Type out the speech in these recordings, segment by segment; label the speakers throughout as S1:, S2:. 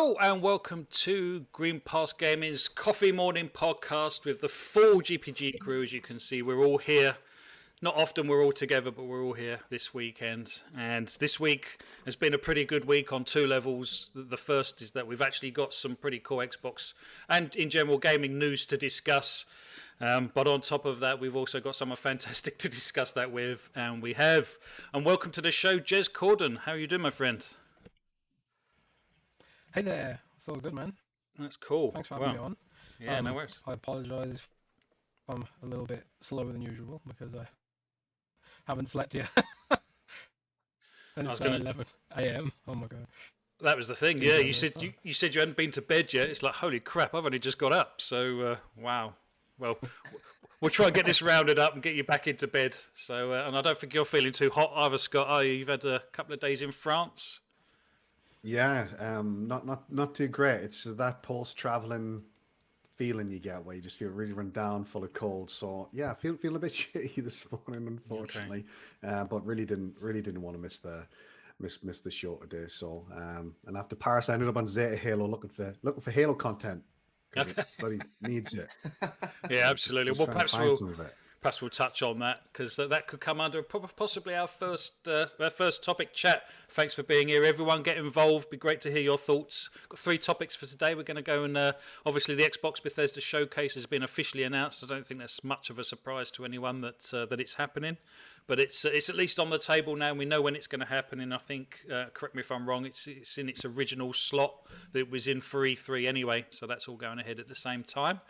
S1: Hello and welcome to Green Pass Gaming's Coffee Morning Podcast with the full GPG crew. As you can see, we're all here. Not often we're all together, but we're all here this weekend. And this week has been a pretty good week on two levels. The first is that we've actually got some pretty cool Xbox and in general gaming news to discuss. But on top of that, we've also got someone fantastic to discuss that with. And we have. And welcome to the show, Jez Corden. How are you doing, my friend?
S2: Hey there, it's all good, man.
S1: That's cool.
S2: Thanks for having me on.
S1: Yeah, no worries.
S2: I apologise if I'm a little bit slower than usual because I haven't slept yet. And it's 11 a.m. Oh my god.
S1: That was the thing. Yeah, you said you hadn't been to bed yet. It's like, holy crap, I've only just got up. So wow. Well, we'll try and get this rounded up and get you back into bed. So and I don't think you're feeling too hot either, Scott. Are you? You've had a couple of days in France.
S3: Yeah, not too great. It's that post-traveling feeling you get where you just feel really run down, full of cold. So yeah, feel a bit shitty this morning, unfortunately. Okay. But really didn't want to miss the show today. So and after Paris, I ended up on Zeta Halo looking for Halo content because it bloody needs it.
S1: Yeah, absolutely. Well, perhaps we'll touch on that because that could come under possibly our first topic chat. Thanks for being here, everyone. Get involved. Be great to hear your thoughts. Got 3 topics for today. We're going to go and obviously the Xbox Bethesda showcase has been officially announced. I don't think that's much of a surprise to anyone that it's happening, but it's at least on the table now. And we know when it's going to happen, and I think correct me if I'm wrong. It's in its original slot that it was in for E3 anyway. So that's all going ahead at the same time.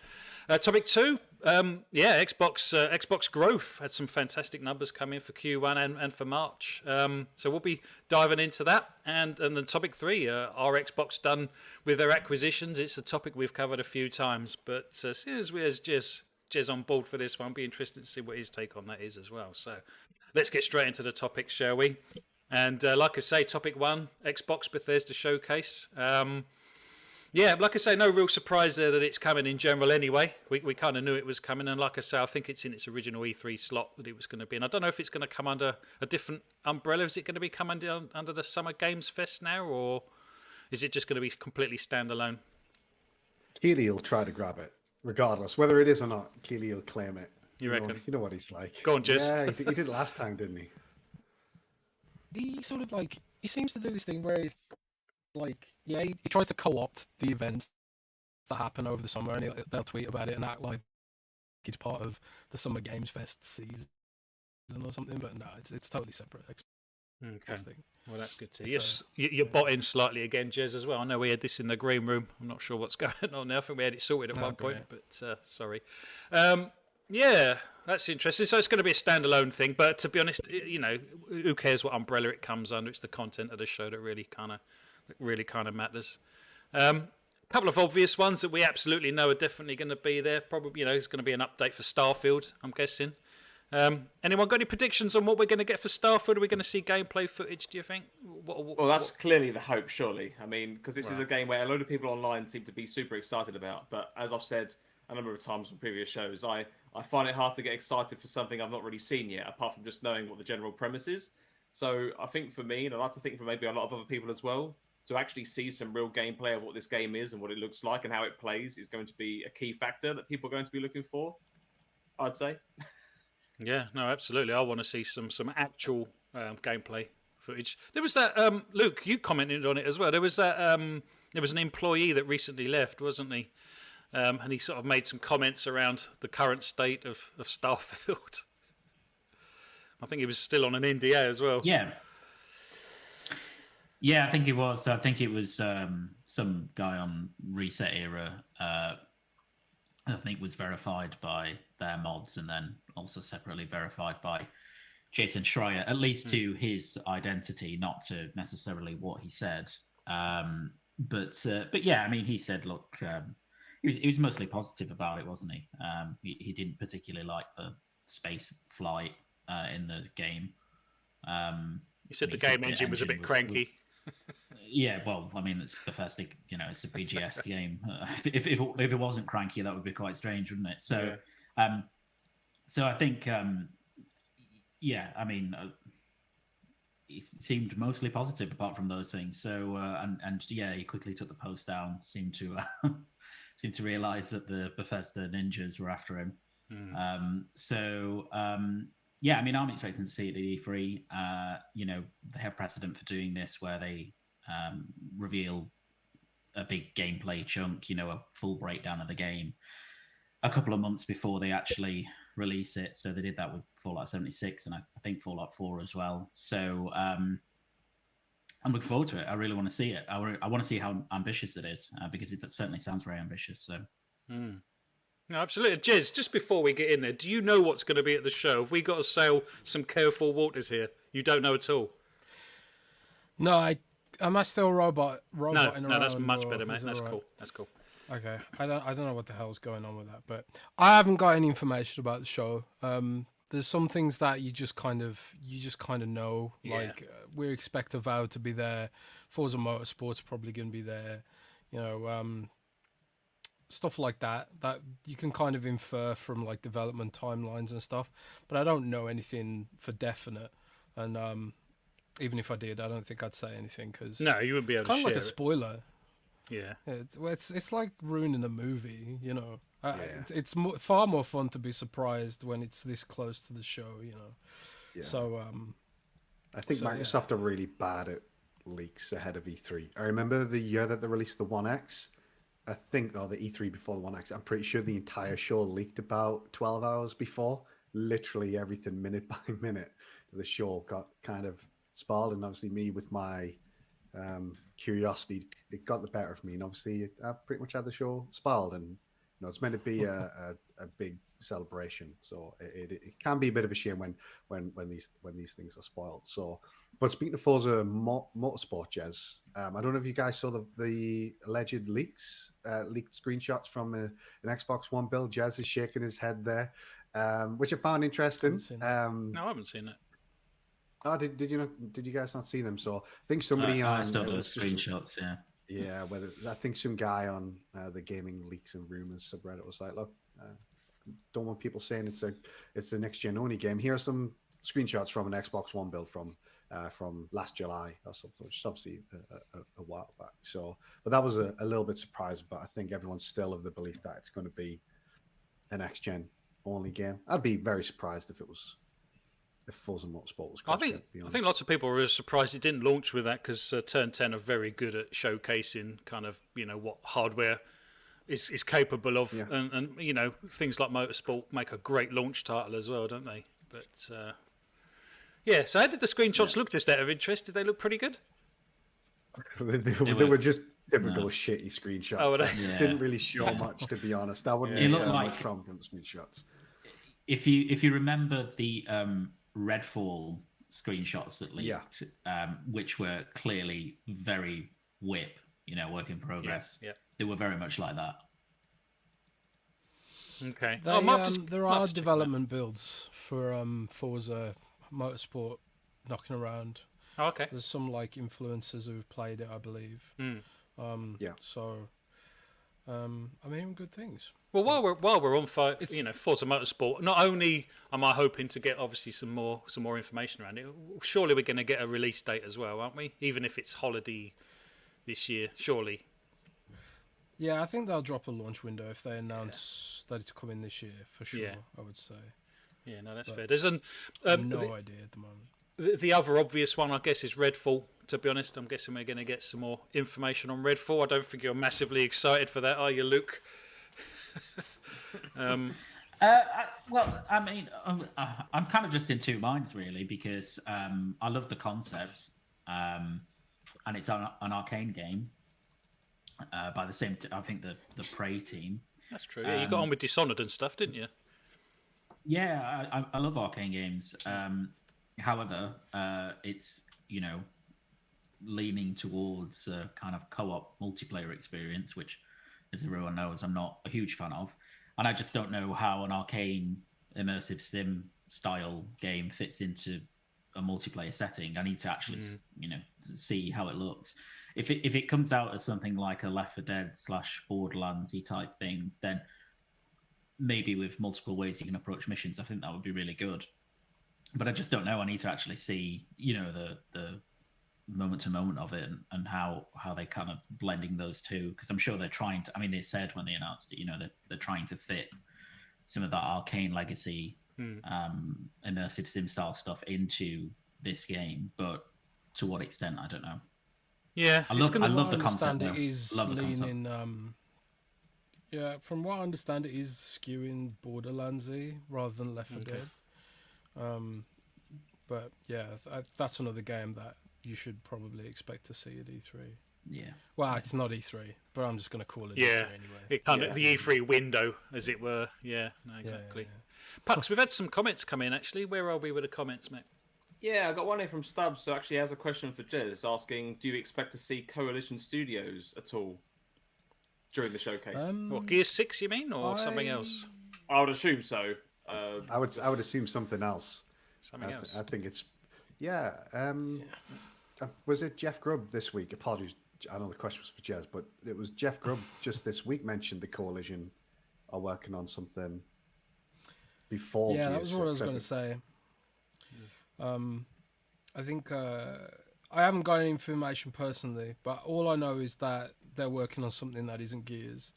S1: Topic 2, Xbox growth had some fantastic numbers come in for Q1 and for March. So we'll be diving into that. And then topic 3, are Xbox done with their acquisitions? It's a topic we've covered a few times, but as Jez on board for this one, it'll be interesting to see what his take on that is as well. So let's get straight into the topics, shall we? And like I say, topic 1, Xbox Bethesda showcase. Yeah, like I say, no real surprise there that it's coming in general anyway. We kind of knew it was coming, and like I say, I think it's in its original E3 slot that it was going to be in. I don't know if it's going to come under a different umbrella. Is it going to be coming under the Summer Games Fest now, or is it just going to be completely standalone?
S3: Keely will try to grab it, regardless. Whether it is or not, Keely will claim it.
S1: You reckon?
S3: You know what he's like.
S1: Go on, Jez.
S3: Yeah, he did it last time, didn't he?
S2: He sort of he seems to do this thing where he's he tries to co-opt the events that happen over the summer, and they'll tweet about it and act like it's part of the Summer Games Fest season or something. But no, it's totally separate.
S1: Okay. Well, that's good to hear. Yes, you're botting slightly again, Jez, as well. I know we had this in the green room. I'm not sure what's going on now. I think we had it sorted at one point, but sorry. Yeah, that's interesting. So it's going to be a standalone thing, but to be honest, who cares what umbrella it comes under? It's the content of the show that really kind of matters. Couple of obvious ones that we absolutely know are definitely going to be there. Probably, it's going to be an update for Starfield, I'm guessing. Anyone got any predictions on what we're going to get for Starfield? Are we going to see gameplay footage, do you think?
S4: Well, that's clearly the hope, surely. I mean, because this is a game where a lot of people online seem to be super excited about. But as I've said a number of times from previous shows, I find it hard to get excited for something I've not really seen yet, apart from just knowing what the general premise is. So I think for me, and I'd like to think for maybe a lot of other people as well, to actually see some real gameplay of what this game is and what it looks like and how it plays is going to be a key factor that people are going to be looking for, I'd say.
S1: Yeah, no, absolutely. I want to see some actual gameplay footage. There was that, Luke, you commented on it as well. There was that, there was an employee that recently left, wasn't he? And he sort of made some comments around the current state of Starfield. I think he was still on an NDA as well.
S5: Yeah, I think it was. I think it was some guy on Reset Era. I think was verified by their mods, and then also separately verified by Jason Schreier, at least to his identity, not to necessarily what he said. But yeah, I mean, he said, look, he was mostly positive about it, wasn't he? He didn't particularly like the space flight in the game.
S1: He said the game engine was a bit cranky.
S5: Yeah, well, I mean, it's Bethesda, it's a BGS game. If it wasn't cranky, that would be quite strange, wouldn't it? So, so I think, I mean, he seemed mostly positive apart from those things. So and yeah, he quickly took the post down. Seemed to seemed to realise that the Bethesda ninjas were after him. Yeah, I mean, I'm expecting to see it at E3. They have precedent for doing this where they reveal a big gameplay chunk, a full breakdown of the game a couple of months before they actually release it. So they did that with Fallout 76 and I think Fallout 4 as well. So I'm looking forward to it. I really want to see it. I want to see how ambitious it is because it certainly sounds very ambitious. So.
S1: No, absolutely. Jez, just before we get in there, do you know what's going to be at the show? Have we got to sail some careful waters here? You don't know at all?
S2: No, am I still roboting around?
S1: No, that's much better, mate. That's cool. That's cool.
S2: Okay, I don't know what the hell's going on with that, but I haven't got any information about the show. There's some things that you just kind of know.
S1: Yeah.
S2: Like we expect Avowed to be there. Forza Motorsport's probably going to be there. Stuff like that you can kind of infer from like development timelines and stuff. But I don't know anything for definite, and even if I did, I don't think I'd say anything because
S1: no, you wouldn't be able to share it.
S2: It's kind of like a spoiler.
S1: Yeah.
S2: It's like ruining a movie, It's far more fun to be surprised when it's this close to the show,
S3: Yeah.
S2: So,
S3: I think Microsoft are really bad at leaks ahead of E3. I remember the year that they released the One X. I think, the E3 before the One X. I'm pretty sure the entire show leaked about 12 hours before. Literally everything, minute by minute, the show got kind of spoiled, and obviously me with my curiosity, it got the better of me, and obviously I pretty much had the show spoiled, and it's meant to be a big celebration, so it can be a bit of a shame when these things are spoiled. So, but speaking of Forza Motorsport, Jez, I don't know if you guys saw the alleged leaked screenshots from an Xbox One build. Jez is shaking his head there, which I found interesting.
S1: No, I haven't seen it.
S3: Oh, did you guys not see them? So I think somebody
S5: I saw those screenshots.
S3: Yeah, I think some guy on the Gaming Leaks and Rumors subreddit was like, look, don't want people saying it's the next gen only game. Here are some screenshots from an Xbox One build from last July or something, which is obviously a while back. So, but that was a little bit surprising. But I think everyone's still of the belief that it's going to be an next gen only game. I'd be very surprised if Forza Motorsport was.
S1: I think lots of people were surprised it didn't launch with that because Turn 10 are very good at showcasing kind of what hardware is capable of, and things like Motorsport make a great launch title as well, don't they? But so how did the screenshots look? Just out of interest, did they look pretty good?
S3: they were just typical shitty screenshots.
S1: Oh,
S3: didn't really show much, to be honest. I wouldn't
S5: look like
S3: much from the screenshots.
S5: If you remember the Redfall screenshots that leaked, which were clearly very whip, work in progress.
S1: Yeah.
S5: They were very much like that.
S1: Okay.
S2: There are development builds for Forza Motorsport knocking around.
S1: Oh, okay.
S2: There's some like influencers who've played it, I believe. So, I'm hearing good things.
S1: Well, while we're on Forza Motorsport, not only am I hoping to get obviously some more information around it, surely we're going to get a release date as well, aren't we? Even if it's holiday this year, surely.
S2: Yeah, I think they'll drop a launch window if they announce that it's coming this year for sure.
S1: Yeah.
S2: I would say.
S1: Yeah, no, that's fair. There's
S2: no idea at the moment.
S1: The other obvious one, I guess, is Redfall. To be honest, I'm guessing we're going to get some more information on Redfall. I don't think you're massively excited for that, are you, Luke?
S5: Well, I mean, I'm kind of just in two minds really because I love the concept, and it's an Arcane game by the same. I think the Prey team.
S1: That's true. Yeah, you got on with Dishonored and stuff, didn't you?
S5: Yeah, I love Arcane games. However, it's leaning towards a kind of co-op multiplayer experience, which, as everyone knows, I'm not a huge fan of. And I just don't know how an Arcane immersive sim style game fits into a multiplayer setting. I need to actually, see how it looks. If it comes out as something like a Left 4 Dead / Borderlands-y type thing, then maybe with multiple ways you can approach missions, I think that would be really good. But I just don't know. I need to actually see, the moment to moment of it, and how they kind of blending those two, because I'm sure they're trying to. I mean, they said when they announced it, they're trying to fit some of that Arcane legacy, immersive sim style stuff into this game, but to what extent, I don't know.
S1: Yeah,
S5: I love the concept.
S2: It is
S5: love the concept.
S2: leaning. Yeah, from what I understand, it is skewing Borderlands-y rather than Left 4 Dead. But yeah, that's another game that you should probably expect to see at E3.
S5: Yeah.
S2: Well, it's not E3, but I'm just going to call it
S1: yeah.
S2: E3 anyway.
S1: It kind of the E3 window, as it were. Yeah, no, exactly.
S2: Yeah.
S1: Pucks, we've had some comments come in, actually. Where are we with the comments, mate?
S4: Yeah, I got one here from Stubbs, who actually has a question for Jez, asking, do you expect to see Coalition Studios at all during the showcase?
S1: What, Gears 6, you mean, or something else?
S4: I would assume so.
S3: I would assume something else.
S1: Something else.
S3: I think it's was it Jeff Grubb this week? Apologies, I know the question was for Jez, but it was Jeff Grubb just this week mentioned the Coalition are working on something before.
S2: Yeah,
S3: Gears
S2: that was what I was
S3: 6,
S2: going to say. I think I haven't got any information personally, but all I know is that they're working on something that isn't Gears,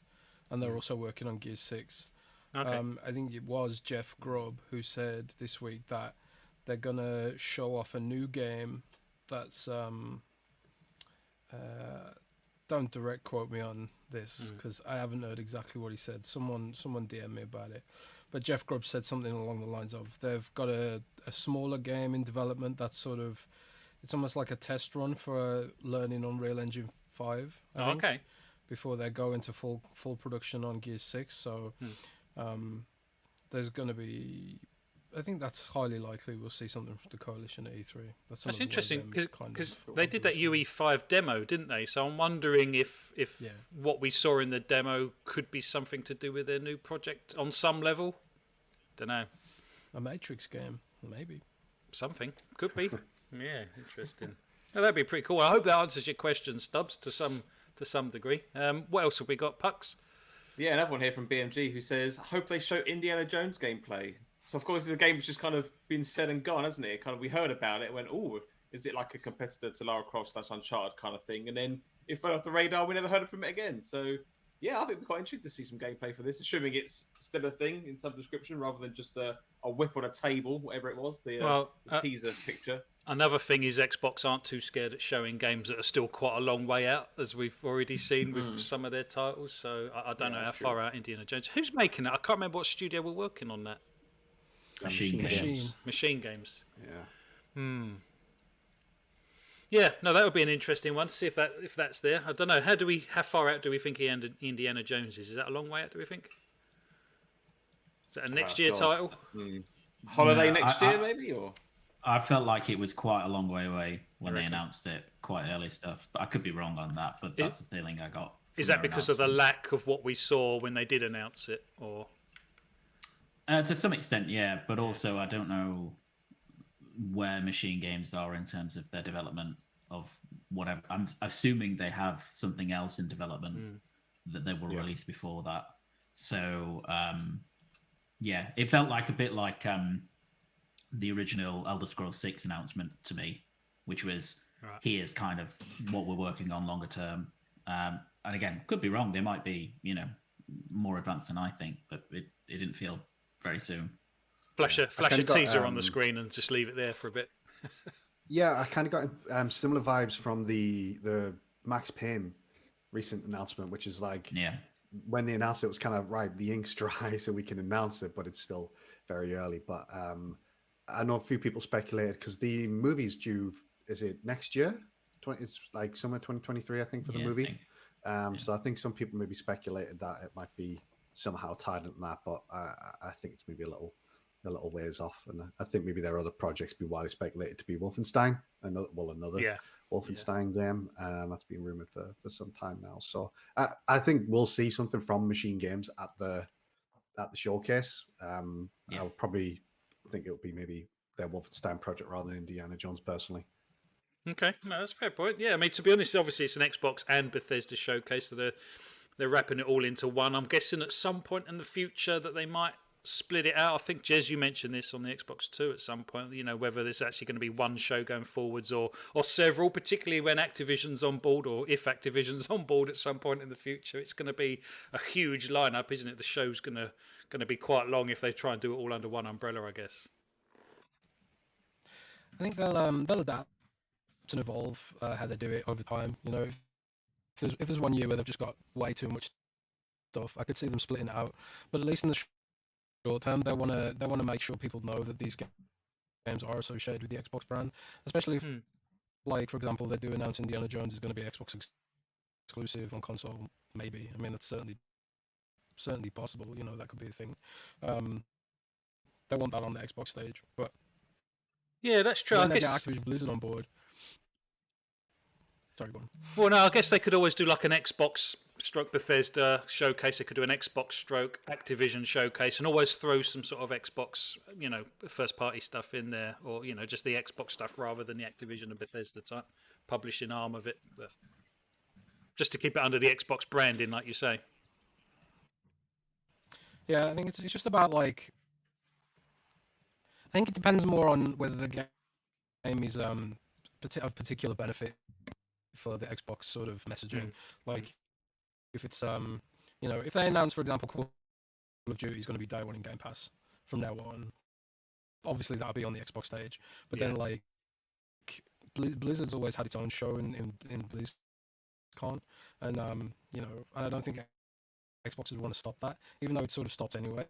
S2: and they're also working on Gears 6.
S1: Okay.
S2: I think it was Jeff Grubb who said this week that they're gonna show off a new game that's don't direct quote me on this because I haven't heard exactly what he said. Someone DM me about it, but Jeff Grubb said something along the lines of they've got a smaller game in development that's sort of, it's almost like a test run for learning Unreal Engine 5. I think,
S1: okay.
S2: before they go into full production on Gears 6. So there's going to be, I think that's highly likely we'll see something from the Coalition at E3.
S1: That's interesting because they did that UE5 demo, didn't they? So I'm wondering if what we saw in the demo could be something to do with their new project on some level. Don't know.
S2: A Matrix game, maybe.
S1: Something. Could be. Yeah, interesting. Well, that'd be pretty cool. I hope that answers your question, Stubbs, to some degree. What else have we got, Pucks?
S4: Yeah, another one here from BMG who says, hope they show Indiana Jones gameplay. So, of course, it's a game that's just kind of been said and gone, hasn't it? Kind of, we heard about it, went, oh, is it like a competitor to Lara Croft / Uncharted kind of thing? And then it fell off the radar, we never heard from it again. So, yeah, I think we're quite interested to see some gameplay for this, assuming it's still a thing in some description rather than just a whip on a table, whatever it was, the teaser picture.
S1: Another thing is Xbox aren't too scared at showing games that are still quite a long way out, as we've already seen with some of their titles. So I don't know how far out Indiana Jones. Who's making it? I can't remember what studio we're working on that.
S5: Machine Games.
S1: Machine Games.
S3: Yeah.
S1: Yeah, no, that would be an interesting one to see if that's there. I don't know. How far out do we think Indiana Jones is? Is that a long way out, do we think? Is that a next year title?
S4: Holiday next year, maybe? Or
S5: I felt like it was quite a long way away when they announced it, quite early stuff. But I could be wrong on that, but that's the feeling I got.
S1: Is that because of the lack of what we saw when they did announce it? Or
S5: to some extent, yeah. But also, I don't know where Machine Games are in terms of their development of whatever. I'm assuming they have something else in development that they will release before that. So, yeah, it felt like a bit like the original Elder Scrolls 6 announcement to me, which was here's kind of what we're working on longer term. And again, could be wrong. They might be, more advanced than I think, but it didn't feel very soon.
S1: Flash a teaser on the screen and just leave it there for a bit.
S3: Yeah, I kind of got similar vibes from the Max Payne recent announcement, which is like when they announced it was kind of the ink's dry, so we can announce it, but it's still very early. But I know a few people speculated because the movie's due. Is it next year? It's like summer 2023, I think, for the movie. So I think some people maybe speculated that it might be somehow tied into that, but I think it's maybe a little ways off, and I think maybe there are other projects being widely speculated to be Wolfenstein, another Wolfenstein game that's been rumored for some time now. So I think we'll see something from Machine Games at the showcase. I would probably think it'll be maybe their Wolfenstein project rather than Indiana Jones personally.
S1: Okay, no, that's a fair point. Yeah, I mean, to be honest, obviously it's an Xbox and Bethesda showcase, so they're wrapping it all into one. I'm guessing at some point in the future that they might split it out? I think, Jez, you mentioned this on the Xbox 2 at some point, whether there's actually going to be one show going forwards or several, particularly when Activision's on board, or if Activision's on board at some point in the future. It's going to be a huge lineup, isn't it? The show's going to be quite long if they try and do it all under one umbrella, I guess.
S2: I think they'll adapt and evolve how they do it over time. If there's 1 year where they've just got way too much stuff, I could see them splitting it out. But at least in the short term, they want to make sure people know that these games are associated with the Xbox brand, especially if, like, for example, they do announce Indiana Jones is going to be Xbox exclusive on console. Maybe. I mean, that's certainly possible. That could be a thing. They want that on the Xbox stage, but
S1: yeah, that's true.
S2: when they get Activision Blizzard on board. Sorry, go on.
S1: Well, no, I guess they could always do like an Xbox stroke Bethesda showcase. They could do an Xbox stroke Activision showcase, and always throw some sort of Xbox, first party stuff in there, or just the Xbox stuff rather than the Activision and Bethesda type publishing arm of it, but just to keep it under the Xbox branding, like you say.
S2: Yeah, I think it's just about, like, I think it depends more on whether the game is of particular benefit for the Xbox sort of messaging. Like, if it's if they announce, for example, Call of Duty is going to be day one in Game Pass from now on, obviously that'll be on the Xbox stage. But then, like, Blizzard's always had its own show in BlizzCon, and I don't think Xbox would want to stop that, even though it's sort of stopped anyway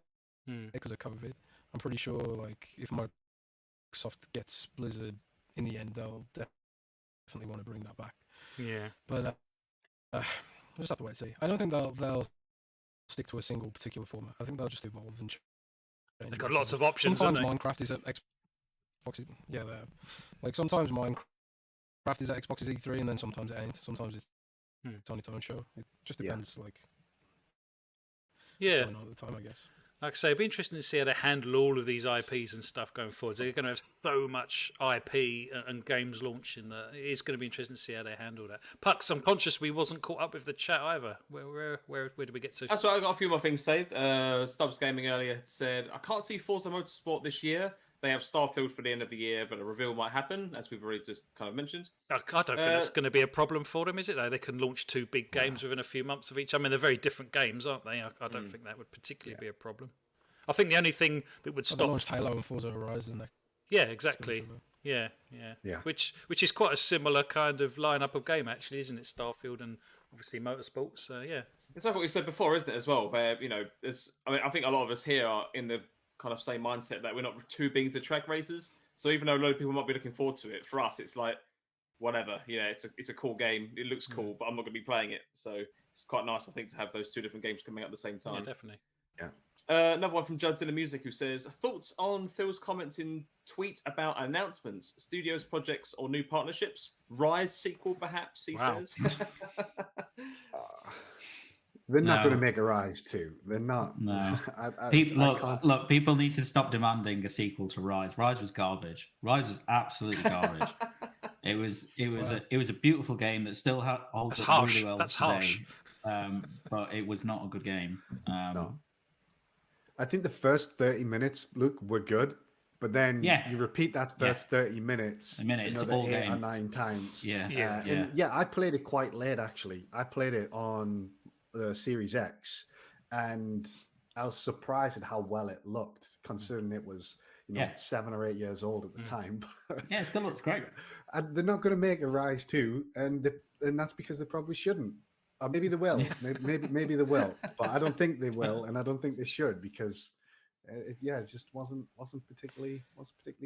S2: because of COVID. I'm pretty sure, like, if Microsoft gets Blizzard in the end, they'll definitely want to bring that back.
S1: Yeah.
S2: But we'll just have to wait and see. I don't think they'll stick to a single particular format. I think they'll just evolve and change.
S1: They've got lots of options,
S2: sometimes
S1: haven't
S2: Minecraft is at Xbox. Yeah, they're like, sometimes Minecraft is at Xbox's E3, and then sometimes it ain't. Sometimes it's on its own show. It just depends. Like, what's going on at the time, I guess.
S1: Like I say, it'd be interesting to see how they handle all of these IPs and stuff going forward. They're going to have so much IP and games launching that it's going to be interesting to see how they handle that. Pucks, I'm conscious we wasn't caught up with the chat either. Where did we get to?
S4: That's right, I got a few more things saved. Stubbs Gaming earlier said, I can't see Forza Motorsport this year. They have Starfield for the end of the year, but a reveal might happen, as we've already just kind of mentioned.
S1: I don't think that's going to be a problem for them, is it? They can launch two big games within a few months of each. I mean, they're very different games, aren't they? I don't think that would particularly be a problem. I think the only thing that would stop...
S2: They launched Halo and Forza Horizon.
S1: Yeah, exactly. Yeah. Which is quite a similar kind of lineup of game, actually, isn't it? Starfield and obviously Motorsport. So yeah,
S4: it's like what we said before, isn't it? As well, where I think a lot of us here are in the kind of same mindset that we're not too big into track races. So even though a lot of people might be looking forward to it, for us, it's like whatever. It's a cool game. It looks cool, but I'm not going to be playing it. So it's quite nice, I think, to have those two different games coming out at the same time.
S1: Yeah, definitely.
S3: Yeah.
S4: Another one from Judd's in the Music, who says, thoughts on Phil's comments in tweet about announcements, studios, projects, or new partnerships? Rise sequel, perhaps, he says.
S3: They're not going to make a Rise 2. They're not.
S5: No.
S3: Look,
S5: people need to stop demanding a sequel to Rise. Rise was garbage. Rise was absolutely garbage. It was a beautiful game that still holds up really well
S1: That's
S5: today.
S1: harsh.
S5: But it was not a good game.
S3: No. I think the first 30 minutes, Luke, were good. But then you repeat that first 30 minutes
S5: it's
S3: another 8 or 9 times. I played it quite late, actually. I played it on the Series X, and I was surprised at how well it looked, considering it was 7 or 8 years old at the time.
S5: Yeah, it still looks great.
S3: And they're not going to make a Rise 2, and that's because they probably shouldn't. Or maybe they will. Maybe they will, but I don't think they will, and I don't think they should, because it just wasn't particularly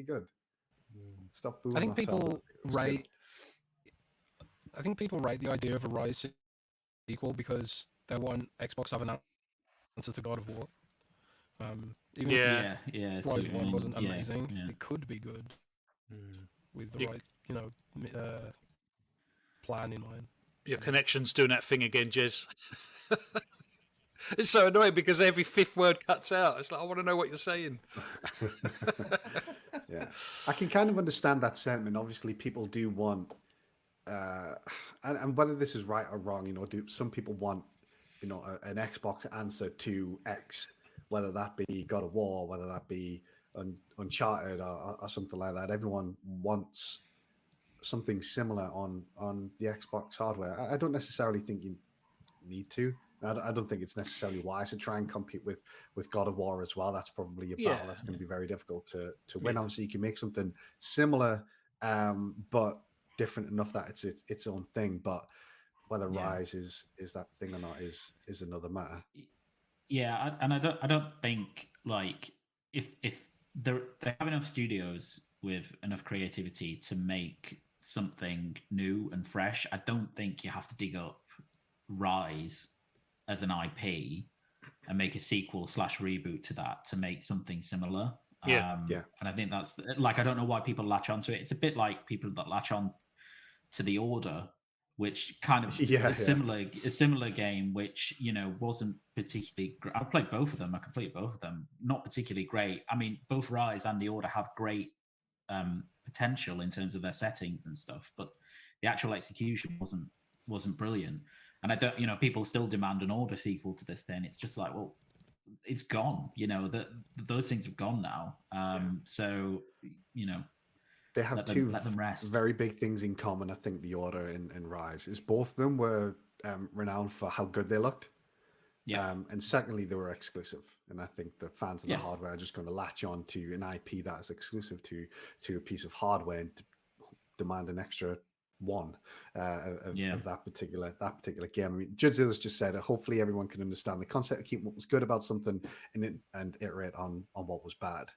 S3: good. Stop fooling
S2: I think
S3: ourselves.
S2: I think people rate the idea of a Rise sequel because they want Xbox to have an answer to God of War. Even if Rise 1 wasn't amazing, it could be good with the right, plan in mind.
S1: Your connection's doing that thing again, Jez. It's so annoying because every fifth word cuts out. It's like, I want to know what you're saying.
S3: Yeah, I can kind of understand that sentiment. Obviously, people do want, and whether this is right or wrong, some people want, an Xbox answer to X, whether that be God of War, whether that be Uncharted or something like that. Everyone wants something similar on the Xbox hardware. I don't necessarily think you need to. I don't think it's necessarily wise to try and compete with God of War as well. That's probably a battle that's going to be very difficult to win. Obviously, you can make something similar, but different enough that it's its own thing. But whether Rise is that thing or not is another matter.
S5: Yeah, and I don't think like if they have enough studios with enough creativity to make something new and fresh, I don't think you have to dig up Rise as an IP and make a sequel / reboot to that to make something similar. And I think that's like, I don't know why people latch onto it. It's a bit like people that latch on to The Order, which kind of a similar game, which, you know, wasn't particularly great. I played both of them. I completed both of them. Not particularly great. I mean, both Rise and The Order have great potential in terms of their settings and stuff, but the actual execution wasn't brilliant. And I don't, you know, people still demand an Order sequel to this day, and it's just like, well, it's gone. You know, those things have gone now. So, you know,
S3: they have
S5: let them rest.
S3: Very big things in common. I think The Order and Rise is both of them were renowned for how good they looked.
S5: Yeah.
S3: And secondly, they were exclusive. And I think the fans of the hardware are just going to latch on to an IP that is exclusive to a piece of hardware and demand an extra one of that particular game. I mean, Jez just said it. Hopefully everyone can understand the concept of keeping what was good about something and iterate on what was bad.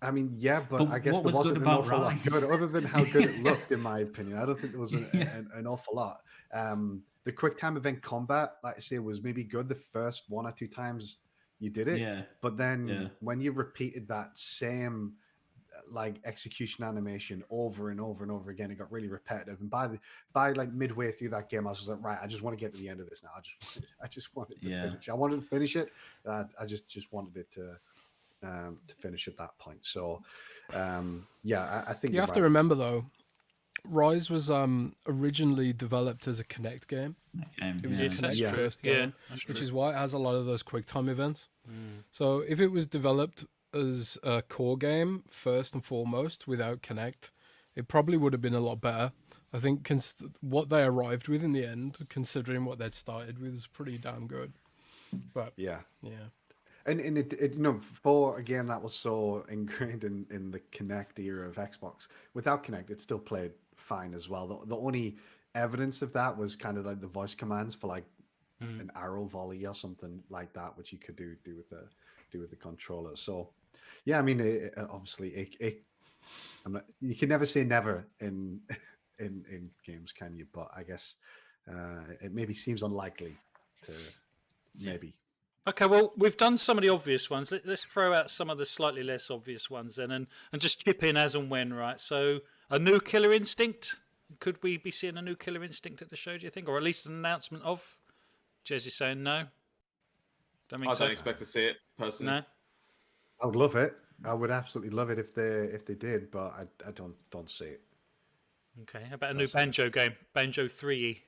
S3: I mean, yeah, but I guess there wasn't an awful lot good, other than how good it looked, in my opinion. I don't think there was an awful lot. The quick time event combat, like I say, was maybe good the first 1 or 2 times you did it.
S5: Yeah.
S3: But then when you repeated that same like execution animation over and over and over again, it got really repetitive. And by like midway through that game, I was like, right, I just want to get to the end of this now. I just wanted to finish. I wanted to finish it. I just wanted it to finish at that point. So I think
S2: you have to remember though, Rise was originally developed as a Kinect game. It was a Kinect first game, which is why it has a lot of those quick time events. So if it was developed as a core game first and foremost without Kinect, it probably would have been a lot better. I think what they arrived with in the end, considering what they'd started with, is pretty damn good. But yeah.
S3: And it you know, for a game that was so ingrained in the Kinect era of Xbox, without Kinect, it still played fine as well. The only evidence of that was kind of like the voice commands for like an arrow volley or something like that, which you could do with the controller. So yeah, I mean, obviously, you can never say never in games, can you? But I guess it maybe seems unlikely to maybe.
S1: Okay, well, we've done some of the obvious ones. Let's throw out some of the slightly less obvious ones then, and just chip in as and when, right? So, a new Killer Instinct. Could we be seeing a new Killer Instinct at the show, do you think? Or at least an announcement of? Jez is saying no.
S4: I don't expect to see it, personally.
S1: No?
S3: I would love it. I would absolutely love it if they did, but I don't see it.
S1: Okay, how about a new Banjo game? Banjo 3E.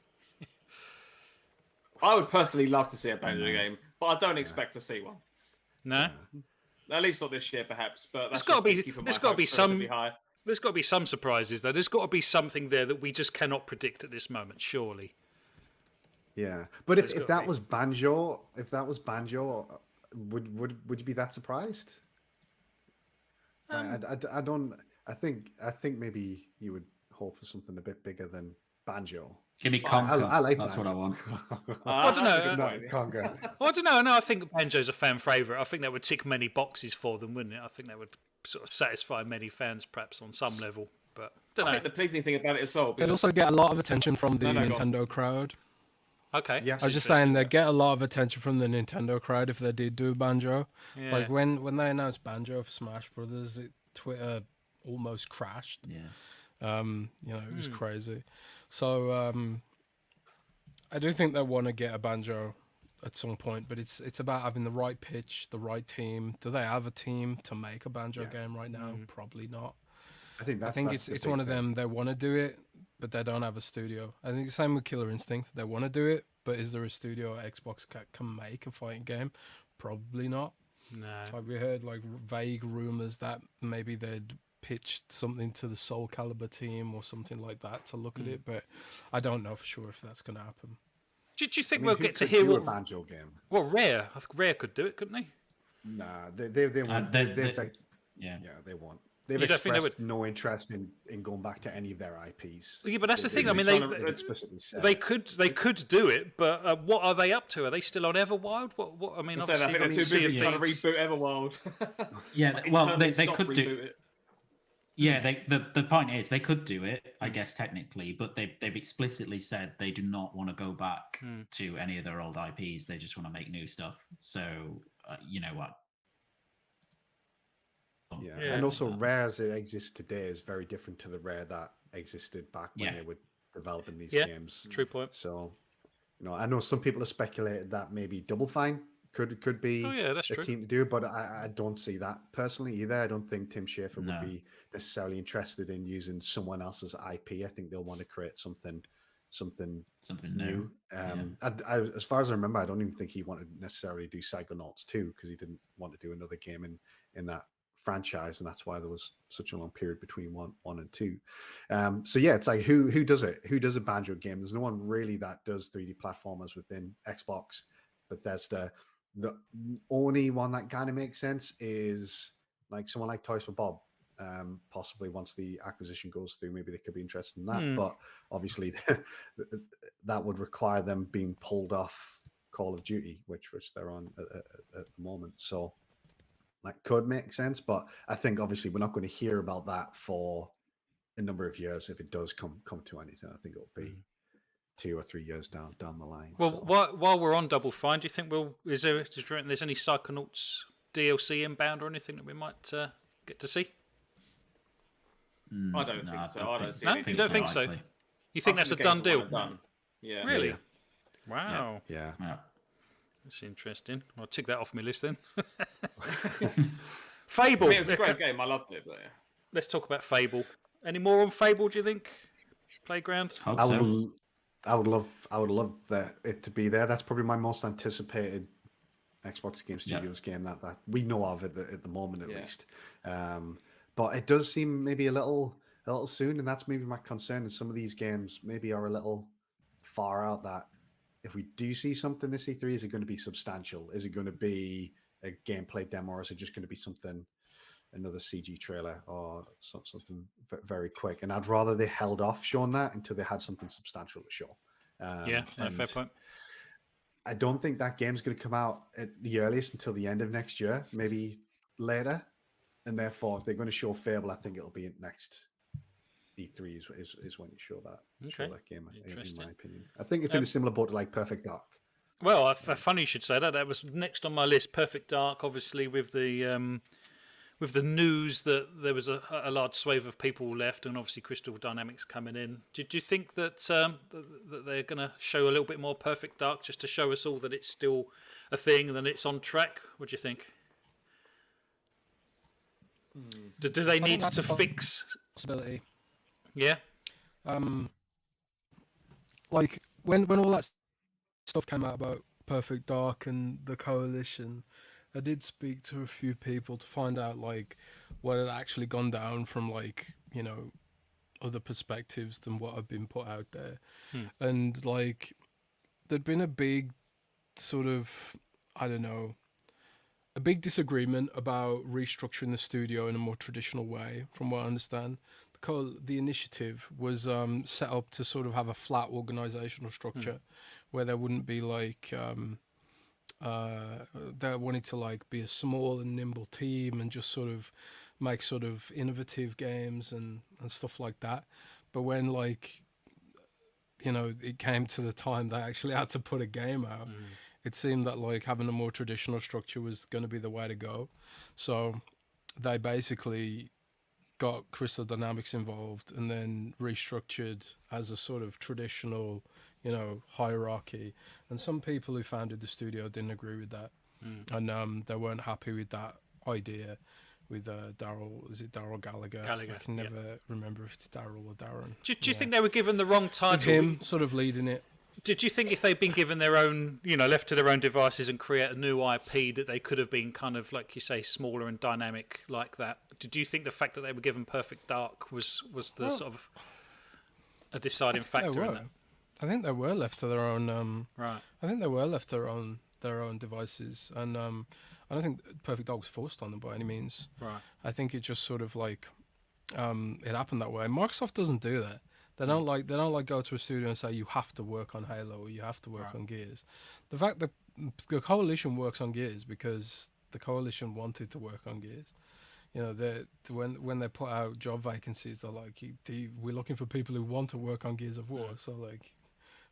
S4: I would personally love to see a Banjo game, but I don't expect to see one.
S1: No?
S4: At least not this year, perhaps. But
S1: there's got to be some. There's got to be some surprises, though. There's got to be something there that we just cannot predict at this moment, surely.
S3: Yeah, but if that was Banjo, would you be that surprised? I don't. I think maybe you would hope for something a bit bigger than Banjo.
S5: Give me Conker.
S3: I like
S5: that's
S3: Banjo.
S5: what I want.
S1: I don't know.
S3: Conker.
S1: I don't know. No, I think Banjo's a fan favourite. I think that would tick many boxes for them, wouldn't it? I think that would sort of satisfy many fans, perhaps on some level. But I
S4: think the pleasing thing about it as well.
S2: They'd also get a lot of attention from the Nintendo crowd.
S1: Okay.
S3: Yeah.
S2: I was just saying they get a lot of attention from the Nintendo crowd if they did do Banjo.
S1: Yeah.
S2: Like when they announced Banjo for Smash Brothers, Twitter almost crashed.
S5: Yeah.
S2: You know, it was crazy. So I do think they want to get a Banjo at some point, but it's about having the right pitch, the right team. Do they have a team to make a Banjo game right now? Probably not.
S3: I think
S2: it's one of them. They want to do it, but they don't have a studio. I think the same with Killer Instinct. They want to do it, But is there a studio at Xbox that can make a fighting game? Probably not.
S1: No.
S2: Like we heard like vague rumors that maybe they'd pitched something to the Soul Calibur team or something like that to look at it, but I don't know for sure if that's going to happen.
S1: Do you think
S3: I mean,
S1: we'll
S3: who
S1: get to
S3: could
S1: hear
S3: do a
S1: what?
S3: Banjo game?
S1: Well, Rare. I think Rare could do it, couldn't they?
S3: Nah, they won't.
S5: Yeah.
S3: They won't. They've
S1: You don't think they
S3: expressed no interest in going back to any of their IPs.
S1: Yeah, but that's the thing. I mean,
S3: they've
S1: they
S3: explicitly said
S1: they could do it, but what are they up to? Are they still on Everwild? What? I mean,
S4: I think they're too busy trying to reboot Everwild.
S5: Yeah, well, they
S4: Internally
S5: could do.
S4: reboot it.
S5: Yeah, the point is they could do it, I guess technically, but they've explicitly said they do not want to go back to any of their old IPs. They just want to make new stuff. So you know what?
S3: Yeah. And also Rare as it exists today is very different to the Rare that existed back when they were developing these games.
S1: True point.
S3: So, I know some people have speculated that maybe Double Fine could be
S1: that's
S3: a
S1: true.
S3: team to do, but I don't see that personally either. I don't think Tim Schafer would be necessarily interested in using someone else's IP. I think they'll want to create something new. As far as I remember, I don't even think he wanted to necessarily do Psychonauts 2 because he didn't want to do another game in that franchise, and that's why there was such a long period between one and two. So yeah, it's like who does it? Who does a Banjo game? There's no one really that does 3D platformers within Xbox. Bethesda. The only one that kind of makes sense is like someone like Toys for Bob. Possibly once the acquisition goes through, maybe they could be interested in that. But obviously, that would require them being pulled off Call of Duty, which they're on at the moment. So that could make sense. But I think obviously we're not going to hear about that for a number of years if it does come to anything. I think it'll be 2 or 3 years down the line.
S1: Well, while we're on Double Fine, do you think there's any Psychonauts DLC inbound or anything that we might get to see?
S4: I don't think so. I don't see
S1: No,
S4: anything.
S1: you don't think so? You think that's a done deal?
S4: Done. Yeah.
S1: Really?
S3: Yeah.
S1: Wow.
S3: Yeah.
S1: That's interesting. I'll tick that off my list then. Fable.
S4: I mean, it was a great game. I loved it. But yeah.
S1: Let's talk about Fable. Any more on Fable, do you think? Playground?
S3: I would love it to be there. That's probably my most anticipated Xbox Game Studios game that we know of at the moment, at least. But it does seem maybe a little soon, and that's maybe my concern. Is some of these games maybe are a little far out. That if we do see something this E3, is it going to be substantial? Is it going to be a gameplay demo, or is it just going to be another CG trailer or something very quick? And I'd rather they held off showing that until they had something substantial to show.
S1: Fair point.
S3: I don't think that game's going to come out at the earliest until the end of next year, maybe later. And therefore, if they're going to show Fable, I think it'll be next E3 is when you show that game, in my opinion. I think it's in a similar boat to like Perfect Dark.
S1: Well, funny you should say that. That was next on my list. Perfect Dark, obviously, with the news that there was a large swathe of people left, and obviously Crystal Dynamics coming in. Do you think that that they're going to show a little bit more Perfect Dark just to show us all that it's still a thing and that it's on track? What do you think? Do they need to fix?
S2: Possibility.
S1: Yeah.
S2: Like when all that stuff came out about Perfect Dark and the Coalition, I did speak to a few people to find out like what had actually gone down from like, other perspectives than what had been put out there. And like there'd been a big sort of, a big disagreement about restructuring the studio in a more traditional way, from what I understand. The initiative was set up to sort of have a flat organizational structure where there wouldn't be like they wanted to like be a small and nimble team and just sort of make sort of innovative games and stuff like that. But when like it came to the time they actually had to put a game out, it seemed that like having a more traditional structure was going to be the way to go. So they basically got Crystal Dynamics involved and then restructured as a sort of traditional, hierarchy. And some people who founded the studio didn't agree with that. And they weren't happy with that idea with Daryl. Is it Daryl Gallagher? I can never remember if it's Daryl or Darren.
S1: Do you think they were given the wrong title?
S2: With him sort of leading it.
S1: Did you think if they'd been given their own, left to their own devices and create a new IP, that they could have been kind of, like you say, smaller and dynamic like that? Did you think the fact that they were given Perfect Dark was the sort of a deciding factor in that?
S2: I think they were left to their own.
S1: Right.
S2: I think they were left to their own devices, and I don't think Perfect Dark was forced on them by any means.
S1: Right.
S2: I think it just sort of like it happened that way. Microsoft doesn't do that. They don't like go to a studio and say you have to work on Halo or you have to work on Gears. The fact that the Coalition works on Gears because the Coalition wanted to work on Gears. When they put out job vacancies, they're like, we're looking for people who want to work on Gears of War. So like,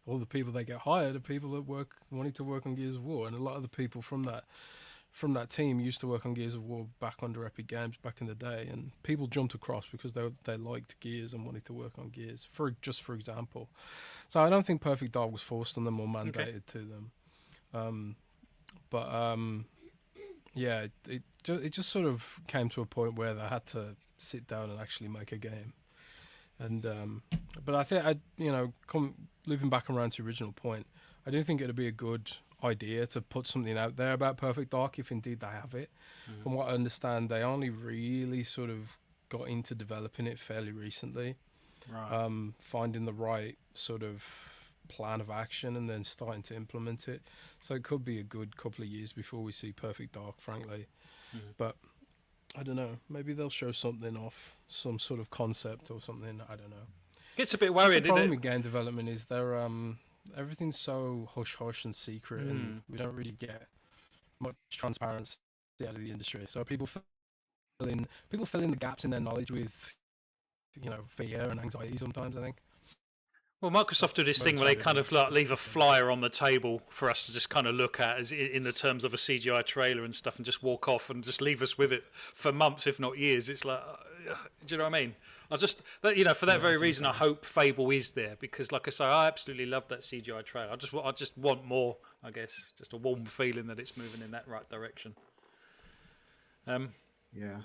S2: all the people they get hired are people that wanting to work on Gears of War, and a lot of the people from that team used to work on Gears of War back under Epic Games back in the day, and people jumped across because they liked Gears and wanted to work on Gears, for example. So I don't think Perfect Dark was forced on them or mandated to them. Yeah, it just sort of came to a point where they had to sit down and actually make a game. And but I think looping back around to the original point, I do think it'd be a good idea to put something out there about Perfect Dark if indeed they have it. From what I understand, they only really sort of got into developing it fairly recently, finding the right sort of plan of action and then starting to implement it. So it could be a good couple of years before we see Perfect Dark, frankly. But I don't know, maybe they'll show something off, some sort of concept or something. I don't know.
S1: It's a bit worrying.
S2: The problem with game development is they're everything's so hush hush and secret, and we don't really get much transparency out of the industry. So people fill in the gaps in their knowledge with fear and anxiety sometimes, I think.
S1: Well, Microsoft do this thing where they kind of like leave a flyer on the table for us to just kind of look at, as in the terms of a CGI trailer and stuff, and just walk off and just leave us with it for months, if not years. It's like, do you know what I mean? I just, for that very reason, I hope Fable is there, because, like I say, I absolutely love that CGI trailer. I just want more, I guess, just a warm feeling that it's moving in that right direction.
S3: Yeah.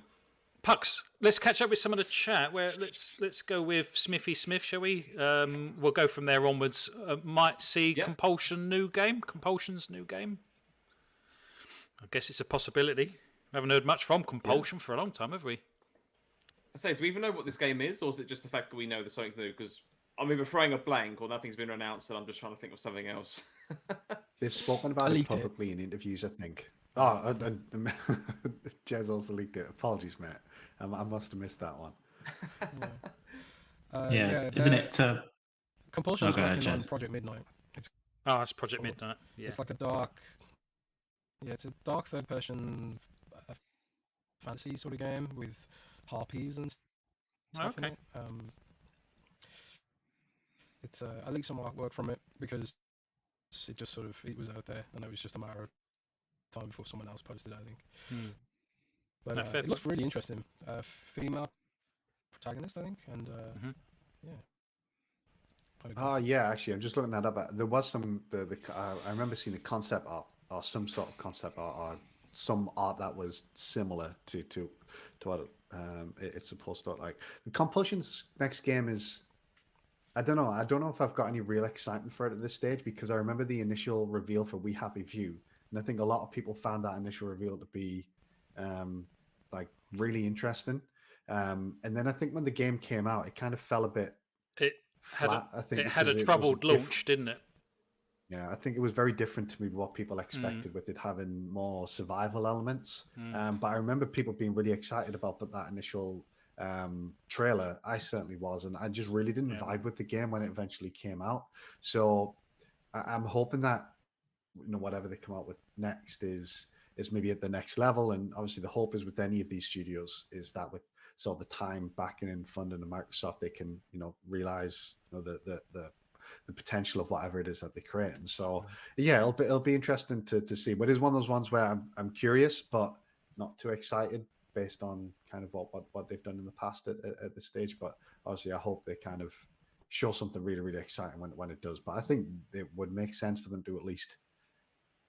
S1: Pucks, let's catch up with some of the chat. Let's go with Smithy Smith, shall we? We'll go from there onwards. Might see Compulsion's new game. I guess it's a possibility. We haven't heard much from Compulsion for a long time, have we?
S4: I say, do we even know what this game is, or is it just the fact that we know there's something new? Because I'm either throwing a blank or nothing's been announced, and I'm just trying to think of something else.
S3: They've spoken about it publicly in interviews, I think. Oh, and Jez also leaked it. Apologies, mate. I must have missed that one.
S5: Isn't it?
S2: Compulsion's working on Project Midnight.
S1: It's Project Midnight. Yeah.
S2: It's like it's a dark third-person fantasy sort of game with harpies and stuff in it. It's I leaked some artwork from it because it just sort of it was out there, and it was just a matter of time before someone else posted it, I think. But it looks really interesting. Female protagonist, I think, and
S3: yeah. Actually, I'm just looking that up. There was some I remember seeing the concept art or some sort of concept art or some art that was similar to what it's supposed to look like. The Compulsion's next game is, I don't know if I've got any real excitement for it at this stage, because I remember the initial reveal for We Happy Few, and I think a lot of people found that initial reveal to be like really interesting. And then I think when the game came out, it kind of fell a bit flat.
S1: It had a troubled launch, didn't it?
S3: Yeah, I think it was very different to maybe what people expected, with it having more survival elements. But I remember people being really excited about that initial trailer. I certainly was, and I just really didn't vibe with the game when it eventually came out. So I'm hoping that whatever they come out with next is maybe at the next level. And obviously the hope is with any of these studios is that with sort of the time backing and funding of Microsoft, they can realize the potential of whatever it is that they create. And so it'll be interesting to see. But it's one of those ones where I'm curious but not too excited based on kind of what they've done in the past at this stage. But obviously I hope they kind of show something really, really exciting when it does. But I think it would make sense for them to at least,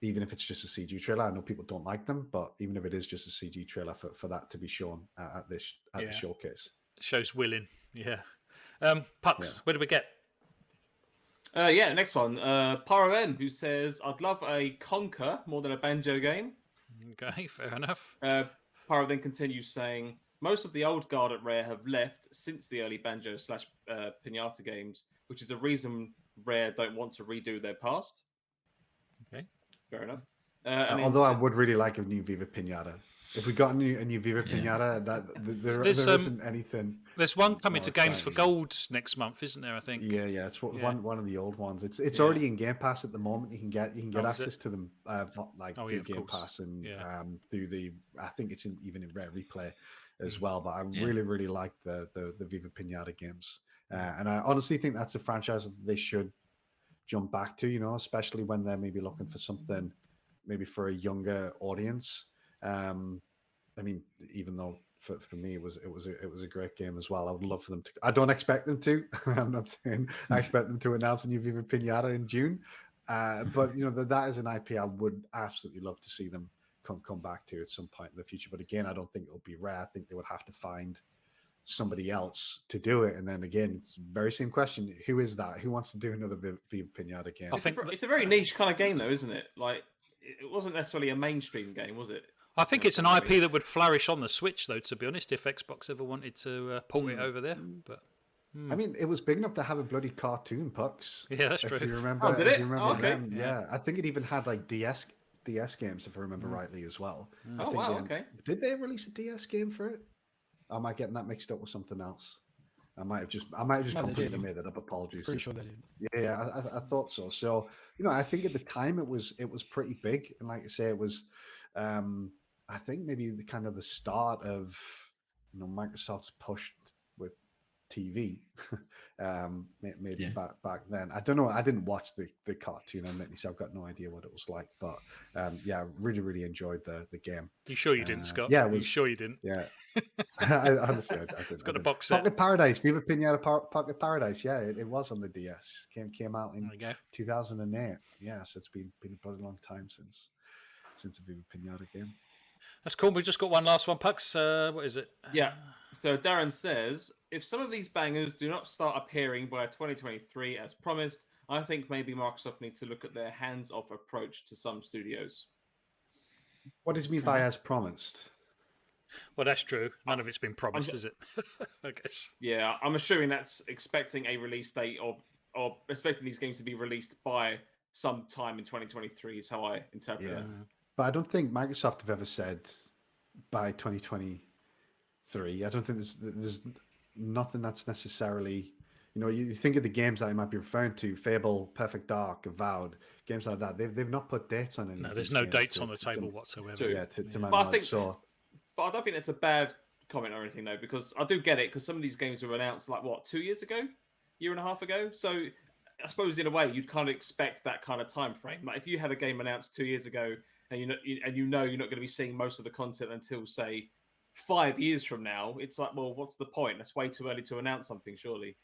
S3: even if it's just a CG trailer. I know people don't like them, but even if it is just a CG trailer, for that to be shown at the showcase.
S1: Shows willing, yeah. Pucks, where do we get?
S4: Yeah, next one. Pyro M, who says, I'd love a Conquer more than a Banjo game.
S1: Okay, fair enough.
S4: Pyro then continues saying, most of the old guard at Rare have left since the early Banjo slash Pinata games, which is a reason Rare don't want to redo their past.
S1: Okay.
S4: Fair enough.
S3: Although I would really like a new Viva Pinata. If we got a new Viva Pinata, there isn't anything.
S1: There's one coming
S3: more
S1: to Games for
S3: exciting.
S1: Gold next month, isn't there? I think.
S3: Yeah, it's one of the old ones. It's already in Game Pass at the moment. You can get access to them through Game Pass and through the. I think it's even in Rare Replay as well. But I really like the Viva Pinata games, and I honestly think that's a franchise that they should jump back to. Especially when they're maybe looking for something, maybe for a younger audience. I mean, even though for me it was a great game as well. I would love for them to. I don't expect them to. I'm not saying I expect them to announce a new Viva Pinata in June, but that is an IP I would absolutely love to see them come back to at some point in the future. But again, I don't think it'll be Rare. I think they would have to find somebody else to do it. And then again, it's the very same question: who is that? Who wants to do another Viva Pinata game?
S1: I think
S4: it's a very niche kind of game, though, isn't it? Like, it wasn't necessarily a mainstream game, was it?
S1: I think it's an IP that would flourish on the Switch, though. To be honest, if Xbox ever wanted to port it over there, but
S3: I mean, it was big enough to have a bloody cartoon, Pucks.
S1: Yeah, that's
S3: if
S1: true.
S3: You remember?
S4: Did it?
S3: You remember
S4: okay.
S3: them? Yeah, I think it even had like DS games, if I remember rightly, as well.
S4: Oh wow! Okay.
S3: Did they release a DS game for it? Am I getting that mixed up with something else? I might have just completely made that up. Apologies.
S2: Pretty sure they did.
S3: Yeah, I thought so. So I think at the time it was pretty big, and like I say, it was. I think maybe the kind of the start of Microsoft's push with TV. Maybe back then. I don't know. I didn't watch the cartoon. Admittedly, so I've got no idea what it was like. But really enjoyed the game.
S1: You sure you didn't, Scott?
S3: Yeah,
S1: you sure you didn't?
S3: Yeah. Honestly, I didn't.
S1: It's got a box set.
S3: Pocket Paradise, Viva Pinata Pocket Paradise. Yeah, it was on the DS. Came out in 2008. Yeah, so it's been a long time since a Viva Pinata game.
S1: That's cool. We've just got one last one, Pucks. What is it?
S4: Yeah. So Darren says, if some of these bangers do not start appearing by 2023 as promised, I think maybe Microsoft need to look at their hands-off approach to some studios.
S3: What does he mean by as promised?
S1: Well, that's true. None of it's been promised, is it? I guess.
S4: Yeah, I'm assuming that's expecting a release date or expecting these games to be released by some time in 2023 is how I interpret it.
S3: But I don't think Microsoft have ever said by 2023. I don't think there's nothing that's necessarily, you think of the games that I might be referring to, Fable, Perfect Dark, Avowed, games like that. They've not put dates on any.
S1: No, there's no dates on the table whatsoever.
S3: To my knowledge.
S4: But I don't think that's a bad comment or anything, though, because I do get it, because some of these games were announced, 2 years ago? Year and a half ago? So I suppose, in a way, you'd kind of expect that kind of time frame. Like, if you had a game announced 2 years ago, and you're not going to be seeing most of the content until, say, 5 years from now, it's like, well, what's the point? That's way too early to announce something, surely.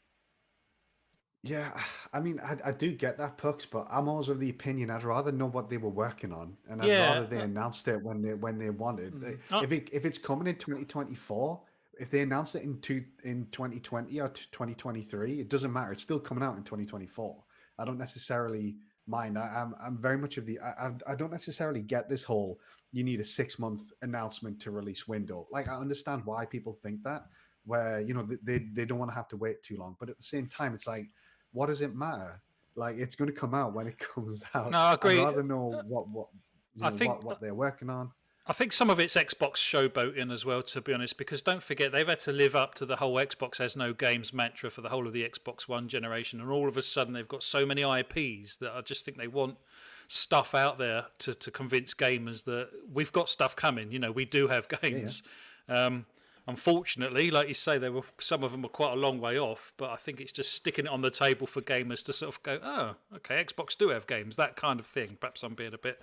S3: Yeah, I mean, I do get that, Pucks, but I'm always of the opinion I'd rather know what they were working on, and I'd rather they announced it when they wanted. If it's coming in 2024, if they announce it in 2020 or 2023, it doesn't matter. It's still coming out in 2024. I don't necessarily mind. I'm very much of the. I don't necessarily get this whole you need a 6-month announcement to release window. Like, I understand why people think that, where they don't want to have to wait too long, but at the same time, it's like, what does it matter? Like, it's going to come out when it comes out.
S1: No, I agree.
S3: I'd rather know what they're working on.
S1: I think some of it's Xbox showboating as well, to be honest, because don't forget, they've had to live up to the whole Xbox has no games mantra for the whole of the Xbox One generation, and all of a sudden they've got so many IPs that I just think they want stuff out there to convince gamers that we've got stuff coming. We do have games. Yeah. Unfortunately, like you say, some of them are quite a long way off, but I think it's just sticking it on the table for gamers to sort of go, oh, okay, Xbox do have games, that kind of thing. Perhaps I'm being a bit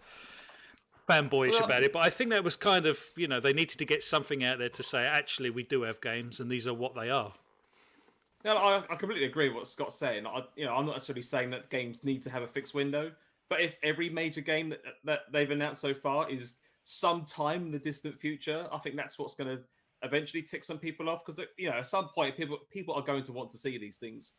S1: fanboyish about it, but I think that was kind of, they needed to get something out there to say, actually, we do have games, and these are what they are.
S4: No, I completely agree with what Scott's saying. I'm not necessarily saying that games need to have a fixed window, but if every major game that they've announced so far is sometime in the distant future, I think that's what's going to eventually tick some people off, because at some point people are going to want to see these things.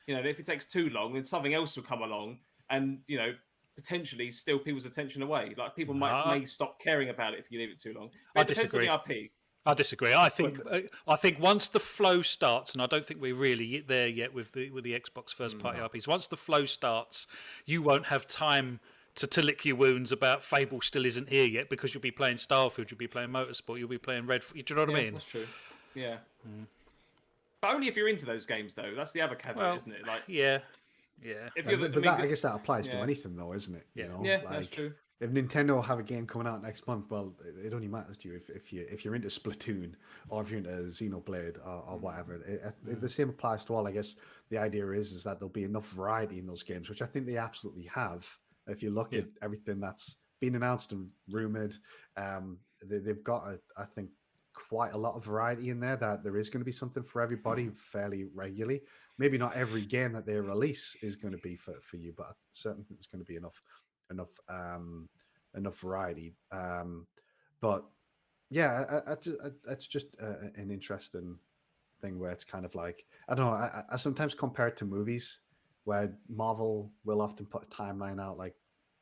S4: You know, if it takes too long, then something else will come along, and you know, potentially steal people's attention away. Like people may stop caring about it if you leave it too long. But it depends on the IP.
S1: I disagree. I think once the flow starts, and I don't think we're really there yet with the Xbox first party IPs. Once the flow starts, you won't have time to lick your wounds about Fable still isn't here yet, because you'll be playing Starfield, you'll be playing Motorsport, you'll be playing Red. Do you know what I mean?
S4: That's true. Yeah. But only if you're into those games, though. That's the other caveat, isn't it? Like,
S1: yeah.
S3: If I guess that applies to anything, though, isn't it? You know,
S4: that's true.
S3: If Nintendo have a game coming out next month, well, it only matters to you if you're into Splatoon or if you're into Xenoblade or whatever. The same applies to all. I guess the idea is that there'll be enough variety in those games, which I think they absolutely have. If you look at everything that's been announced and rumored, they've got, I think, quite a lot of variety in there, that there is going to be something for everybody fairly regularly. Maybe not every game that they release is going to be for you, but I certainly think there's going to be enough variety. But yeah, it's just an interesting thing where it's kind of like, I don't know, I sometimes compare it to movies, where Marvel will often put a timeline out like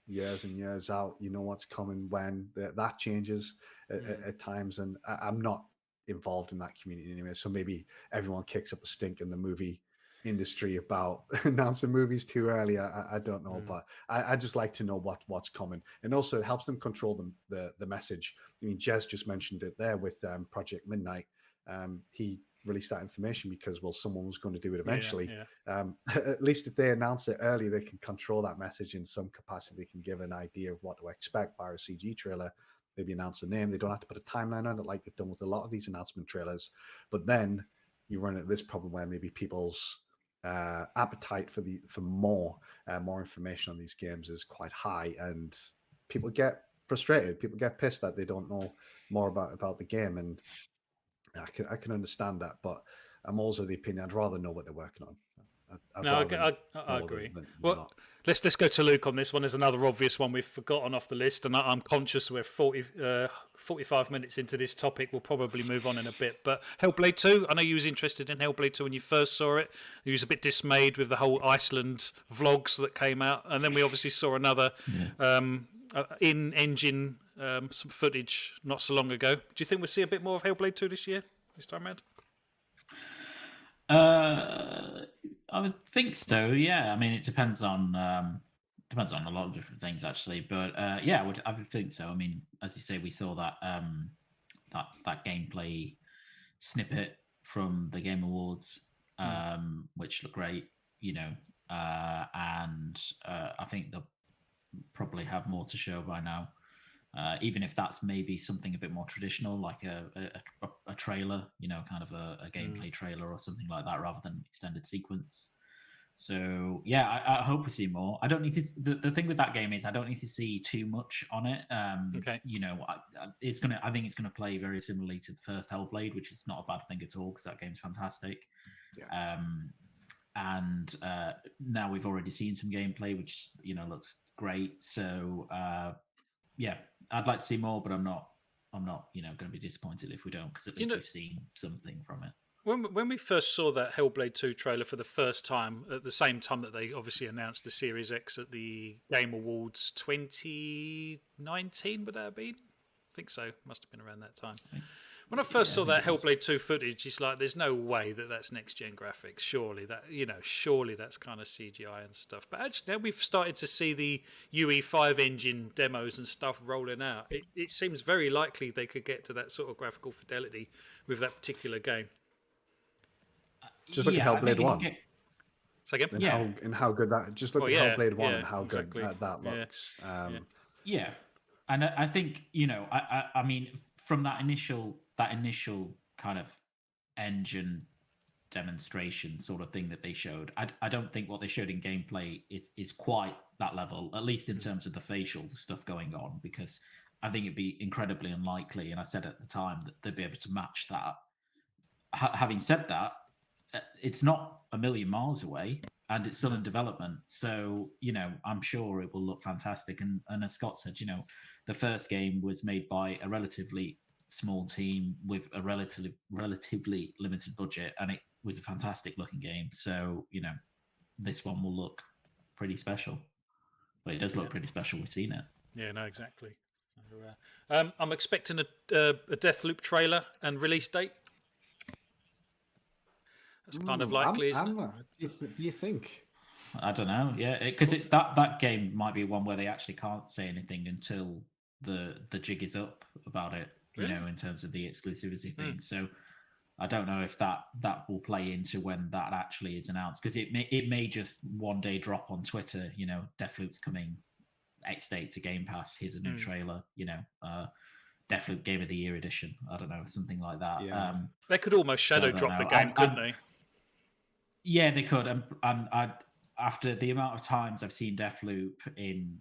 S3: years and years out. You know what's coming when that changes at times, and I'm not involved in that community anyway, so maybe everyone kicks up a stink in the movie industry about announcing movies too early. I don't know, but I just like to know what's coming, and also it helps them control the message. I mean, Jez just mentioned it there with Project Midnight. He released that information because, well, someone was going to do it eventually. At least if they announce it early, they can control that message in some capacity. They can give an idea of what to expect via a CG trailer, maybe announce a name. They don't have to put a timeline on it like they've done with a lot of these announcement trailers. But then you run into this problem where maybe people's appetite for more information on these games is quite high, and people get frustrated. People get pissed that they don't know more about the game, and I can understand that. But I'm also of the opinion I'd rather know what they're working on.
S1: I agree. Well, let's go to Luke on this one. There's another obvious one we've forgotten off the list, and I'm conscious we're 45 minutes into this topic. We'll probably move on in a bit. But Hellblade 2, I know you was interested in Hellblade 2 when you first saw it. You was a bit dismayed with the whole Iceland vlogs that came out, and then we obviously saw another in-engine some footage not so long ago. Do you think we'll see a bit more of Hellblade 2 this time around?
S5: I would think so. Yeah, I mean, it depends on a lot of different things actually, but yeah, I would think so. I mean, as you say, we saw that that gameplay snippet from the Game Awards, which looked great, you know, and I think they'll probably have more to show by now. Even if that's maybe something a bit more traditional, like a trailer, you know, kind of a gameplay trailer or something like that, rather than extended sequence. So yeah, I hope we see more. I don't need to. The thing with that game is I don't need to see too much on it.
S1: Okay.
S5: You know, I think it's gonna play very similarly to the first Hellblade, which is not a bad thing at all because that game's fantastic.
S3: Yeah.
S5: And now we've already seen some gameplay, which, you know, looks great. So yeah, I'd like to see more, but I'm not, you know, going to be disappointed if we don't, because at least we've seen something from it.
S1: When we first saw that Hellblade 2 trailer for the first time, at the same time that they obviously announced the Series X at the Game Awards 2019, would that have been? I think so. Must have been around that time. When I first saw that Hellblade 2 footage, it's like, there's no way that's next-gen graphics. Surely that's kind of CGI and stuff. But actually, now we've started to see the UE5 engine demos and stuff rolling out. It seems very likely they could get to that sort of graphical fidelity with that particular game.
S3: Just look at Hellblade 1.
S1: So again?
S3: And how good that... Just look at Hellblade 1 and how good that looks.
S5: Yeah. And I think, you know, I mean, from that initial kind of engine demonstration sort of thing that they showed, I don't think what they showed in gameplay is quite that level, at least in terms of the facial stuff going on, because I think it'd be incredibly unlikely, and I said at the time, that they'd be able to match that. Having said that, it's not a million miles away, and it's still in development. So, you know, I'm sure it will look fantastic. And as Scott said, you know, the first game was made by a relatively small team with a relatively limited budget, and it was a fantastic looking game. So, you know, this one will look pretty special. But it does look pretty special. We've seen it.
S1: Yeah, no, exactly. I'm expecting a Deathloop trailer and release date. That's kind of likely, isn't it?
S3: Do you think?
S5: I don't know. Yeah, because that game might be one where they actually can't say anything until the jig is up about it.
S1: Really?
S5: You know, in terms of the exclusivity thing. So I don't know if that will play into when that actually is announced, because it may just one day drop on Twitter. You know, Deathloop's coming X date to Game Pass. Here's a new trailer. You know, Deathloop Game of the Year edition. I don't know, something like that.
S3: Yeah.
S1: They could almost shadow drop the game, couldn't they?
S5: Yeah, they could. And after the amount of times I've seen Deathloop in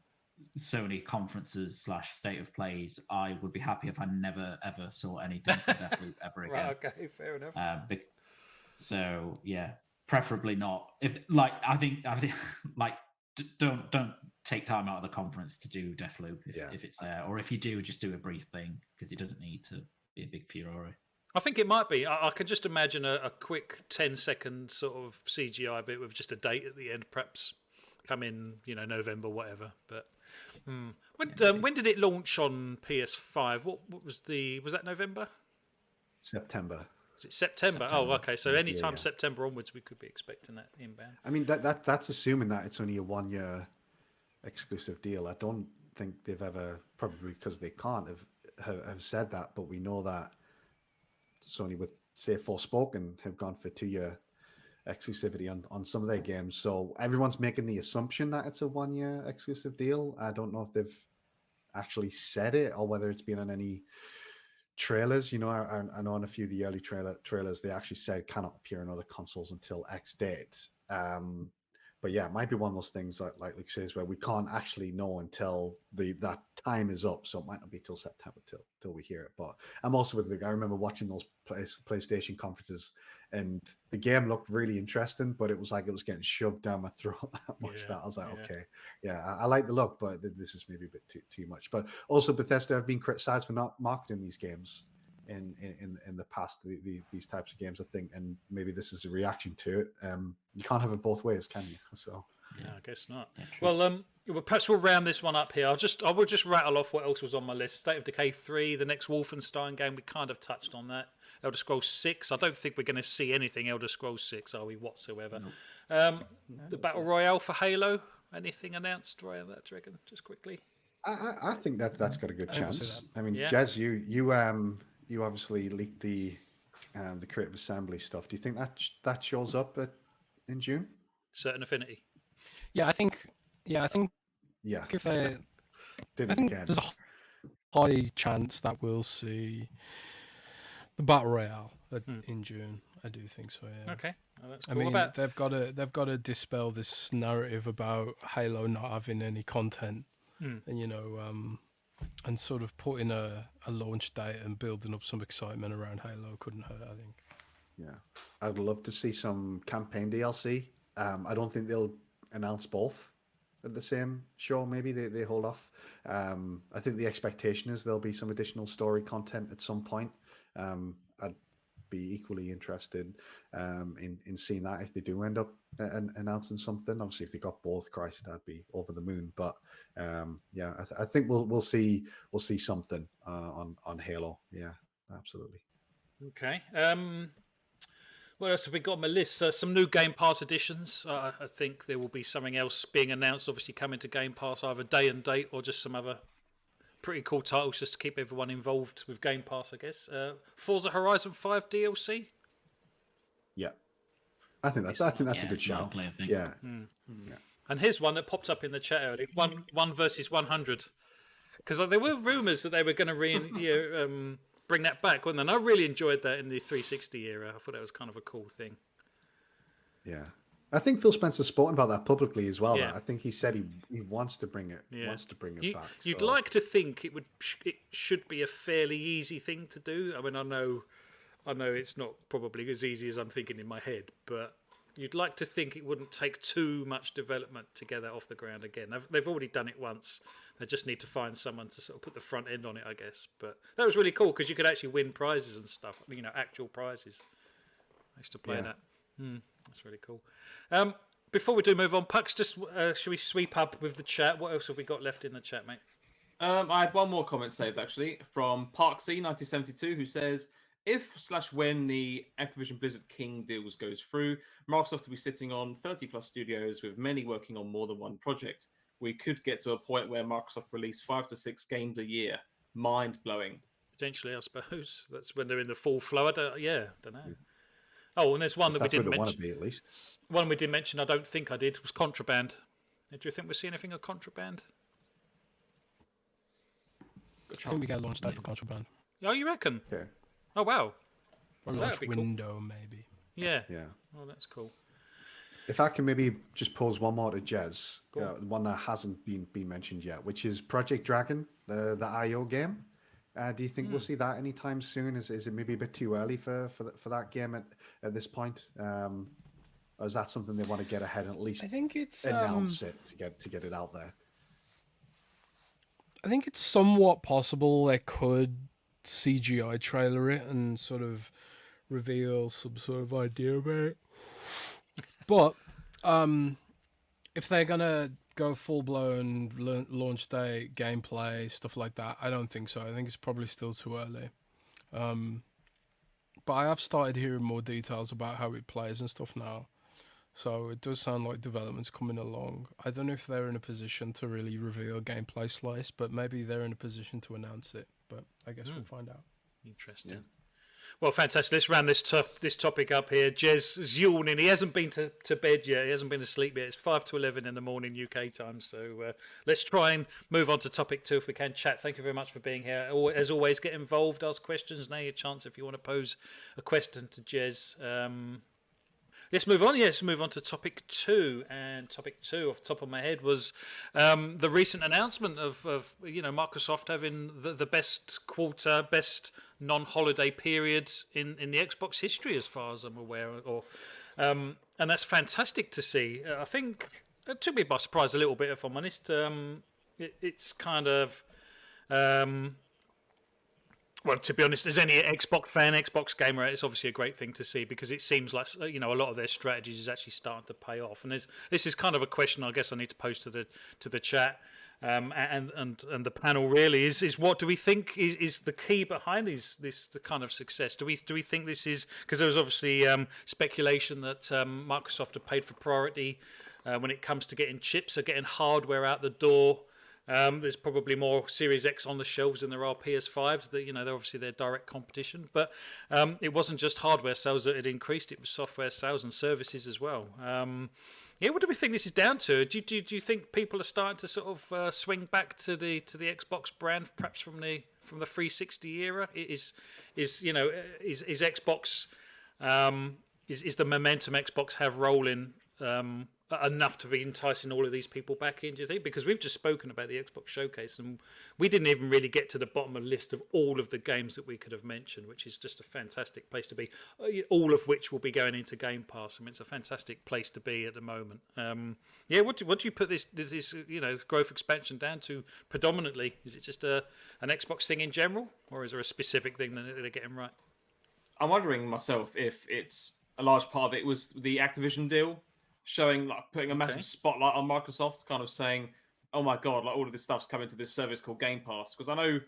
S5: Sony conferences / state of plays, I would be happy if I never ever saw anything from Deathloop ever again.
S1: Right, okay, fair enough.
S5: So yeah, preferably not. If I think like don't take time out of the conference to do Deathloop if it's there, or if you do, just do a brief thing, because it doesn't need to be a big furore.
S1: I think it might be. I can just imagine a quick 10-second sort of CGI bit with just a date at the end, perhaps come in, November, whatever. But when did it launch on PS5? What was that November?
S3: September.
S1: Is it September? Oh, okay. So anytime September onwards, we could be expecting that inbound.
S3: I mean, that's assuming that it's only a 1-year exclusive deal. I don't think they've ever, probably because they can't have said that, but we know that Sony, with say Forspoken, have gone for 2-year exclusivity on some of their games. So everyone's making the assumption that it's a 1-year exclusive deal. I don't know if they've actually said it or whether it's been on any trailers. I know on a few of the early trailers they actually said cannot appear on other consoles until X date. But yeah, it might be one of those things like Luke says, where we can't actually know until that time is up. So it might not be till September till we hear it. But I'm also with Luke. I remember watching those PlayStation conferences, and the game looked really interesting, but it was like it was getting shoved down my throat that much that I was like, okay, I like the look, but this is maybe a bit too much. But also Bethesda have been criticized for not marketing these games in the past, these types of games, I think, and maybe this is a reaction to it. You can't have it both ways, can you? So
S1: yeah, I guess not. Well, perhaps we'll round this one up here. I will just rattle off what else was on my list. State of Decay 3, the next Wolfenstein game, we kind of touched on that. Elder Scrolls 6, I don't think we're going to see anything Elder Scrolls 6, are we, whatsoever? No. The Battle Royale for Halo, anything announced around that, do you reckon, just quickly?
S3: I think that's got a good chance. I mean, Jez, you obviously leaked the Creative Assembly stuff. Do you think that shows up in June?
S1: Certain Affinity.
S2: Yeah, I think.
S3: Yeah.
S2: If they,
S3: Did
S2: I
S3: it
S2: think
S3: again.
S2: there's a high chance that we'll see the Battle Royale in June. I do think so. Yeah.
S1: Okay. Well, that's
S2: I
S1: cool.
S2: mean, they've got to dispel this narrative about Halo not having any content, and and sort of putting a launch date and building up some excitement around Halo couldn't hurt, I think.
S3: Yeah, I'd love to see some campaign DLC. I don't think they'll announce both at the same show. Maybe they hold off. I think the expectation is there'll be some additional story content at some point. I'd be equally interested in seeing that if they do end up announcing something. Obviously, if they got both, Christ, I'd be over the moon. But I think we'll see something on Halo. Yeah, absolutely.
S1: Okay. What else have we got on my list? Some new Game Pass additions. I think there will be something else being announced, obviously coming to Game Pass, either day and date or just some other pretty cool titles just to keep everyone involved with Game Pass, I guess. Forza Horizon 5 DLC.
S3: Yeah, I think that's a good shout.
S5: Likely, I think.
S3: Yeah.
S1: Yeah. And here's one that popped up in the chat earlier: one versus 100. Because there were rumours that they were going to bring that back, weren't they? And I really enjoyed that in the 360 era. I thought that was kind of a cool thing.
S3: Yeah. I think Phil Spencer's spoken about that publicly as well.
S1: Yeah.
S3: I think he said he wants to bring it.
S1: Yeah.
S3: Wants to bring it back.
S1: You'd like to think it should be a fairly easy thing to do. I mean, I know it's not probably as easy as I'm thinking in my head, but you'd like to think it wouldn't take too much development to get that off the ground again. They've already done it once. They just need to find someone to sort of put the front end on it, I guess. But that was really cool because you could actually win prizes and stuff. Actual prizes. I used to play that. That's really cool. Before we do move on, Pucks, just should we sweep up with the chat? What else have we got left in the chat, mate?
S4: I had one more comment saved actually from Parksy1972 who says, if/when the Activision Blizzard King deals goes through, Microsoft will be sitting on 30 plus studios with many working on more than one project. We could get to a point where Microsoft release 5 to 6 games a year. Mind blowing.
S1: Potentially, I suppose. That's when they're in the full flow. I don't know. Oh, and there's one that we didn't mention.
S3: Want to be, at least.
S1: One we didn't mention, I don't think I did, was Contraband. Do you think we'll see anything of Contraband?
S2: I think we get a launch date for Contraband.
S1: Oh, you reckon?
S3: Yeah.
S1: Oh, wow.
S2: Or launch window, maybe.
S1: Yeah.
S3: Yeah.
S1: Oh, that's cool.
S3: If I can maybe just pose one more to Jez, one that hasn't been mentioned yet, which is Project Dragon, the IO game. Do you think we'll see that anytime soon? Is it maybe a bit too early for that game at this point? Or is that something they want to get ahead and at least
S2: I think it's
S3: announce it to get it out there?
S2: I think it's somewhat possible they could CGI trailer it and sort of reveal some sort of idea about it. But if they're gonna go full blown launch day gameplay stuff like that, I don't think so. I think it's probably still too early. But I have started hearing more details about how it plays and stuff now. So it does sound like development's coming along. I don't know if they're in a position to really reveal a gameplay slice, but maybe they're in a position to announce it. But I guess we'll find out.
S1: Interesting. Yeah. Well, fantastic. Let's round this topic up here. Jez is yawning. He hasn't been to bed yet. He hasn't been asleep yet. It's 5 to 11 in the morning UK time. So let's try and move on to topic 2 if we can. Chat, thank you very much for being here. As always, get involved, ask questions. Now your chance if you want to pose a question to Jez. Let's move on. Yes, move on to topic 2. And topic 2, off the top of my head, was the recent announcement of Microsoft having the best quarter, best non-holiday period in the Xbox history, as far as I'm aware. And that's fantastic to see. I think it took me by surprise a little bit, if I'm honest. It's kind of. Well, to be honest, as any Xbox fan, Xbox gamer, it's obviously a great thing to see because it seems like a lot of their strategies is actually starting to pay off. And this is kind of a question I guess I need to pose to the chat and the panel. Really, is what do we think is the key behind the kind of success? Do we think this is because there was obviously speculation that Microsoft have paid for priority when it comes to getting chips or getting hardware out the door. There's probably more Series X on the shelves than there are PS5s. They're obviously their direct competition. But it wasn't just hardware sales that had increased; it was software sales and services as well. What do we think this is down to? Do you think people are starting to sort of swing back to the Xbox brand, perhaps from the 360 era? Is Xbox is the momentum Xbox have rolling? Enough to be enticing all of these people back in, do you think? Because we've just spoken about the Xbox Showcase and we didn't even really get to the bottom of the list of all of the games that we could have mentioned, which is just a fantastic place to be, all of which will be going into Game Pass. I mean, it's a fantastic place to be at the moment. What do you put this growth expansion down to predominantly? Is it just an Xbox thing in general, or is there a specific thing that they're getting right?
S4: I'm wondering myself if it's a large part of it was the Activision deal, putting a massive spotlight on Microsoft, kind of saying, oh my God, all of this stuff's coming to this service called Game Pass. Because I know,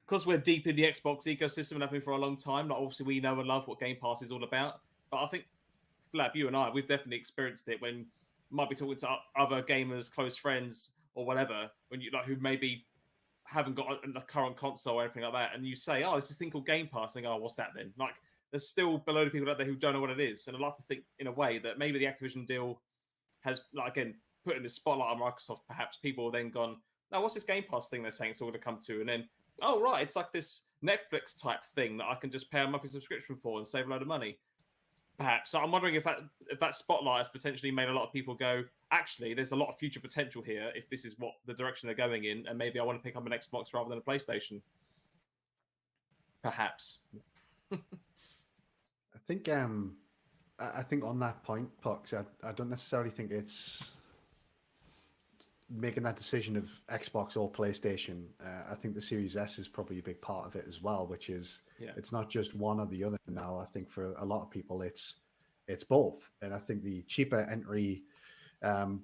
S4: because we're deep in the Xbox ecosystem and have been for a long time, obviously we know and love what Game Pass is all about. But I think, Flap, you and I, we've definitely experienced it when you might be talking to other gamers, close friends, or whatever, when you who maybe haven't got a current console or anything like that, and you say, oh, there's this thing called Game Pass, and they go, oh, what's that then? There's still a load of people out there who don't know what it is. And I'd like to think, in a way, that maybe the Activision deal has, again, put in the spotlight on Microsoft. Perhaps people have then gone, no, what's this Game Pass thing they're saying it's all going to come to? And then, oh, right, it's like this Netflix type thing that I can just pay a monthly subscription for and save a load of money. Perhaps. So I'm wondering if that spotlight has potentially made a lot of people go, actually, there's a lot of future potential here if this is what the direction they're going in, and maybe I want to pick up an Xbox rather than a PlayStation. Perhaps.
S3: I think on that point, Pox, I don't necessarily think it's making that decision of Xbox or PlayStation. I think the Series S is probably a big part of it as well, which is it's not just one or the other now. I think for a lot of people, it's both. And I think the cheaper entry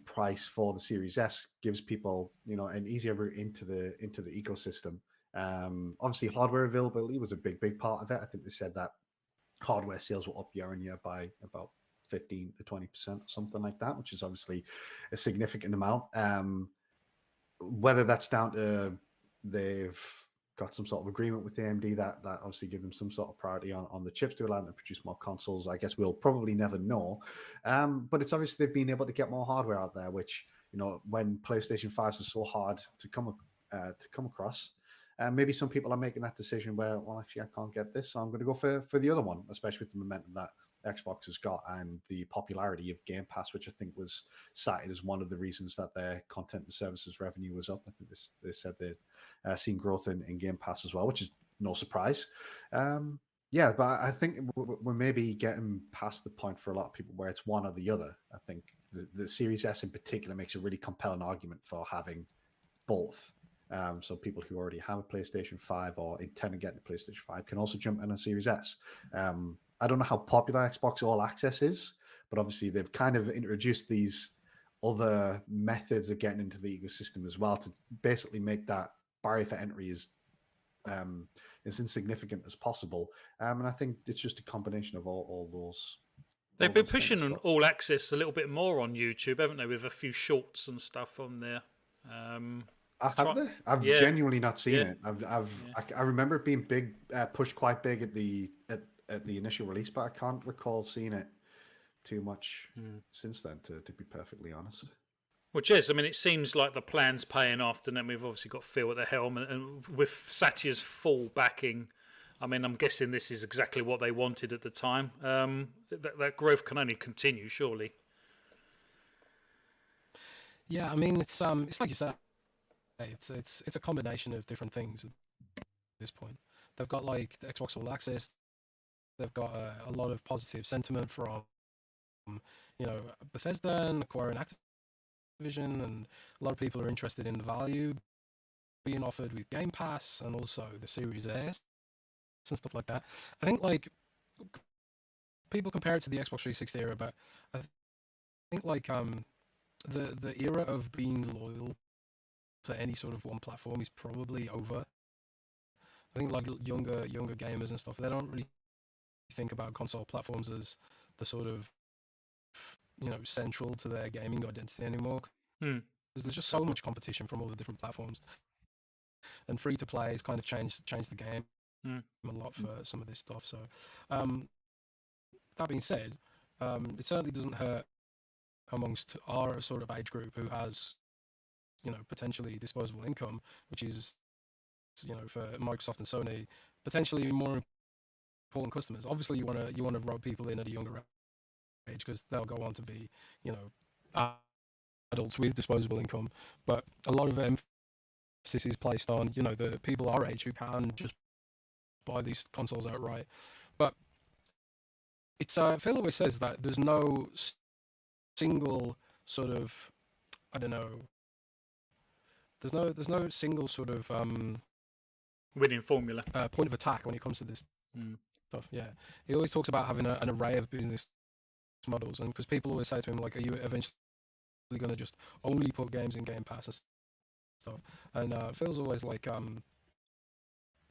S3: price for the Series S gives people, an easier route into the ecosystem. Obviously, hardware availability was a big part of it. I think they said that hardware sales were up year on year by about 15 to 20%, something like that, which is obviously a significant amount. Whether that's down to they've got some sort of agreement with AMD that obviously give them some sort of priority on the chips to allow them to produce more consoles, I guess we'll probably never know. But it's obvious they've been able to get more hardware out there, which, when PlayStation 5s are so hard to come across, maybe some people are making that decision where, well, actually, I can't get this, so I'm going to go for the other one, especially with the momentum that Xbox has got and the popularity of Game Pass, which I think was cited as one of the reasons that their content and services revenue was up. I think they said they'd seen growth in Game Pass as well, which is no surprise. Yeah, but I think we're maybe getting past the point for a lot of people where it's one or the other. I think the Series S in particular makes a really compelling argument for having both. So people who already have a PlayStation 5 or intend to get a PlayStation 5 can also jump in a Series S. I don't know how popular Xbox All Access is, but obviously they've kind of introduced these other methods of getting into the ecosystem as well to basically make that barrier for entry as insignificant as possible. And I think it's just a combination of all those.
S1: They've been pushing on All Access a little bit more on YouTube, haven't they, with a few shorts and stuff on there.
S3: Have they? I've genuinely not seen it. I remember it being big, pushed quite big at the initial release, but I can't recall seeing it too much since then, to be perfectly honest.
S1: Well, Jez, I mean, it seems like the plan's paying off, and then we've obviously got Phil at the helm, and with Satya's full backing, I mean, I'm guessing this is exactly what they wanted at the time. That growth can only continue, surely.
S2: Yeah, I mean, it's like you said, it's a combination of different things at this point. They've got like the Xbox All Access. They've got a lot of positive sentiment from, Bethesda and acquiring Activision, and a lot of people are interested in the value being offered with Game Pass and also the Series S and stuff like that. I think like people compare it to the Xbox 360 era, but I think like the era of being loyal to any sort of one platform is probably over. I think like younger gamers and stuff, they don't really think about console platforms as the sort of central to their gaming identity anymore. Because there's just so much competition from all the different platforms, and free to play has kind of changed the game a lot for some of this stuff. So that being said, it certainly doesn't hurt amongst our sort of age group who has potentially disposable income, which is for Microsoft and Sony potentially more important customers. Obviously, you want to rope people in at a younger age because they'll go on to be adults with disposable income. But a lot of emphasis is placed on the people our age who can just buy these consoles outright. But it's Phil always says that there's no single sort of there's no single sort of
S1: winning formula
S2: point of attack when it comes to this stuff. Yeah, he always talks about having an array of business models, and because people always say to him like, are you eventually going to just only put games in Game Pass and stuff? And Phil's always like,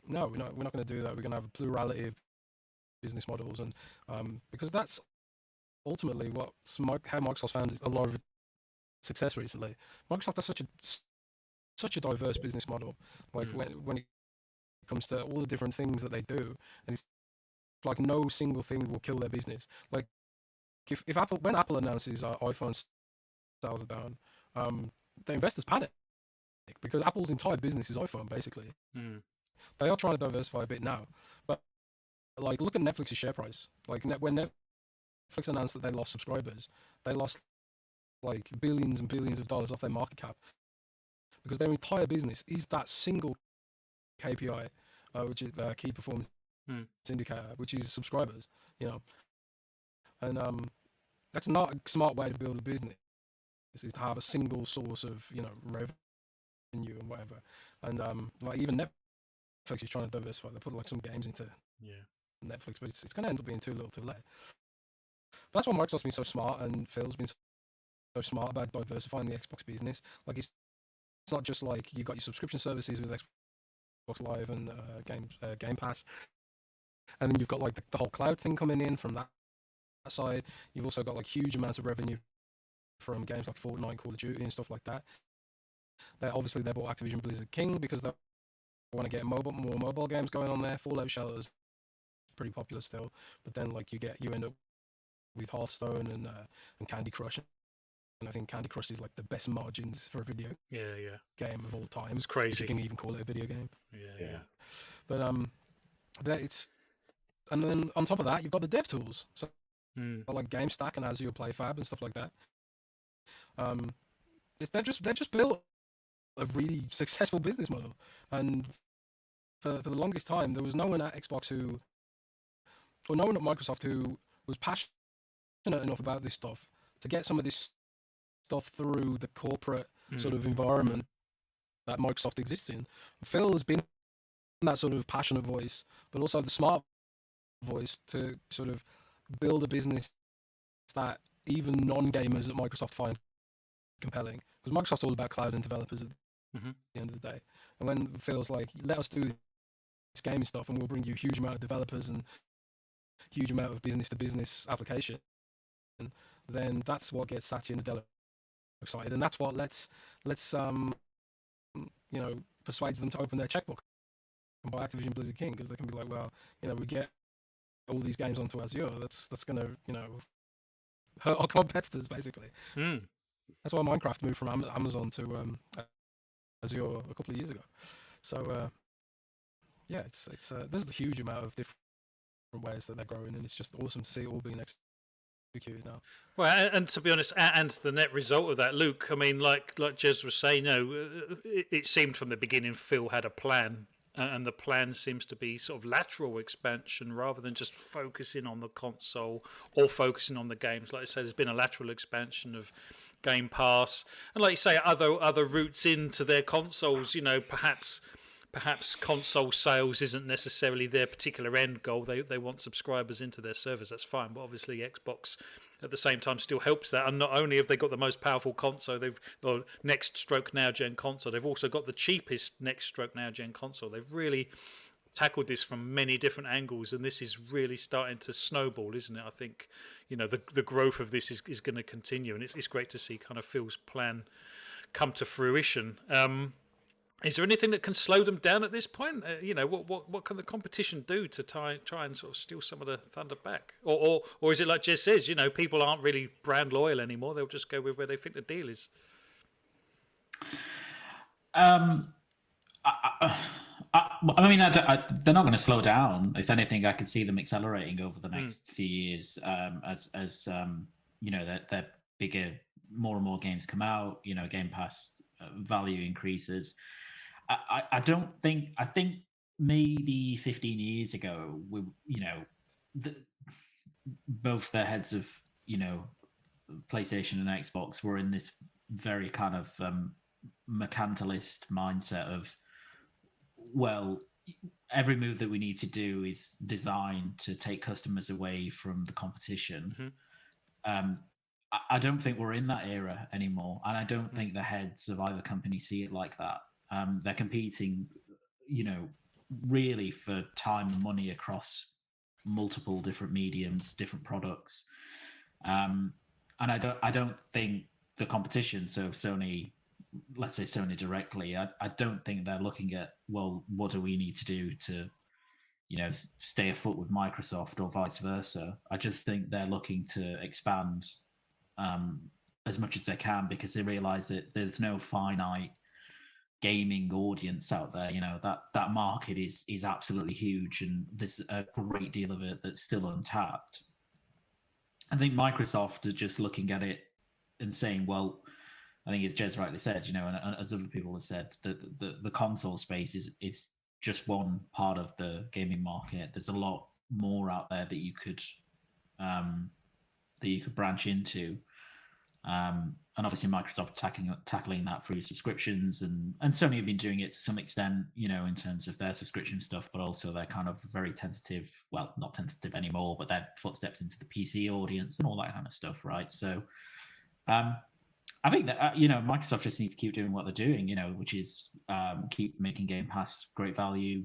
S2: no, we're not going to do that. We're going to have a plurality of business models, and because that's ultimately how Microsoft found a lot of success recently. Microsoft has such a diverse business model, like when it comes to all the different things that they do, and it's like no single thing will kill their business. Like if when Apple announces iPhone sales are down, the investors panic because Apple's entire business is iPhone basically. They are trying to diversify a bit now, but like look at Netflix's share price. Like when Netflix announced that they lost subscribers, they lost like billions and billions of dollars off their market cap because their entire business is that single KPI, which is key performance indicator, which is subscribers. And that's not a smart way to build a business. This is to have a single source of revenue and whatever. And like even Netflix is trying to diversify. They put like some games into Netflix, but it's going to end up being too little too late. That's why Microsoft's been so smart and Phil's been smart about diversifying the Xbox business. Like it's not just like you got your subscription services with Xbox Live and Game Pass, and then you've got like the whole cloud thing coming in from that side. You've also got like huge amounts of revenue from games like Fortnite, Call of Duty, and stuff like that. They bought Activision Blizzard King because they want to get more mobile games going on there. Fallout Shelter's pretty popular still, but then like you end up with Hearthstone and Candy Crush. And I think Candy Crush is like the best margins for a video game of all time.
S1: It's crazy.
S2: If you can even call it a video game.
S1: Yeah.
S2: But and then on top of that, you've got the dev tools. So like GameStack and Azure PlayFab and stuff like that. They've just built a really successful business model, and for the longest time there was no one at Xbox or no one at Microsoft who was passionate enough about this stuff to get some of this stuff through the corporate sort of environment that Microsoft exists in. Phil has been that sort of passionate voice, but also the smart voice to sort of build a business that even non-gamers at Microsoft find compelling. Because Microsoft's all about cloud and developers at the end of the day. And when Phil's like, let us do this gaming stuff and we'll bring you a huge amount of developers and huge amount of business-to-business application, then that's what gets Satya and Nadella excited, and that's what lets persuades them to open their checkbook and buy Activision Blizzard King, because they can be like, well, we get all these games onto Azure. That's gonna hurt our competitors basically. That's why Minecraft moved from Amazon to Azure a couple of years ago. So it's there's a huge amount of different ways that they're growing, and it's just awesome to see it all being executed now.
S1: Well, and to be honest, and the net result of that, Luke, I mean, like Jez was saying, it seemed from the beginning Phil had a plan, and the plan seems to be sort of lateral expansion rather than just focusing on the console or focusing on the games. Like I said, there's been a lateral expansion of Game Pass, and like you say, other routes into their consoles. Perhaps console sales isn't necessarily their particular end goal. They want subscribers into their servers. That's fine, but obviously Xbox at the same time still helps that. And not only have they got the most powerful console, next stroke now gen console, they've also got the cheapest next stroke now gen console. They've really tackled this from many different angles, and this is really starting to snowball, isn't it? I think the growth of this is going to continue, and it's great to see kind of Phil's plan come to fruition. Is there anything that can slow them down at this point? What can the competition do to try and sort of steal some of the thunder back? Or is it like Jez says, people aren't really brand loyal anymore. They'll just go with where they think the deal is.
S5: I mean, they're not going to slow down. If anything, I could see them accelerating over the next few years as their bigger, more and more games come out. Game Pass value increases. I think maybe 15 years ago, both the heads of PlayStation and Xbox were in this very kind of mercantilist mindset of, well, every move that we need to do is designed to take customers away from the competition. I don't think we're in that era anymore, and I don't think the heads of either company see it like that. They're competing, really for time and money across multiple different mediums, different products, and I don't think the competition. So Sony, let's say Sony directly, I don't think they're looking at, well, what do we need to do to stay afoot with Microsoft or vice versa. I just think they're looking to expand as much as they can, because they realize that there's no finite gaming audience out there. That market is absolutely huge, and there's a great deal of it that's still untapped. I think Microsoft are just looking at it and saying, well, I think as Jez rightly said, and as other people have said, the console space is just one part of the gaming market. There's a lot more out there that you could branch into. And obviously Microsoft tackling that through subscriptions, and Sony have been doing it to some extent, in terms of their subscription stuff, but also they're kind of very tentative, well, not tentative anymore, but their footsteps into the PC audience and all that kind of stuff, right? So I think that Microsoft just needs to keep doing what they're doing, which is keep making Game Pass great value,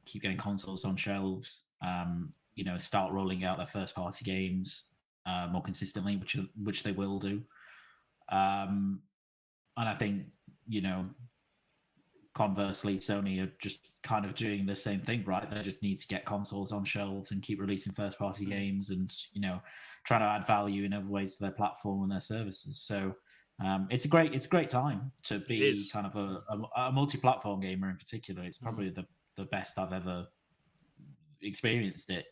S5: keep getting consoles on shelves, start rolling out their first party games more consistently, which they will do. And I think conversely, Sony are just kind of doing the same thing, right? They just need to get consoles on shelves and keep releasing first party games, and trying to add value in other ways to their platform and their services. So. It's a great time to be kind of a multi-platform gamer in particular. It's probably the best I've ever experienced it,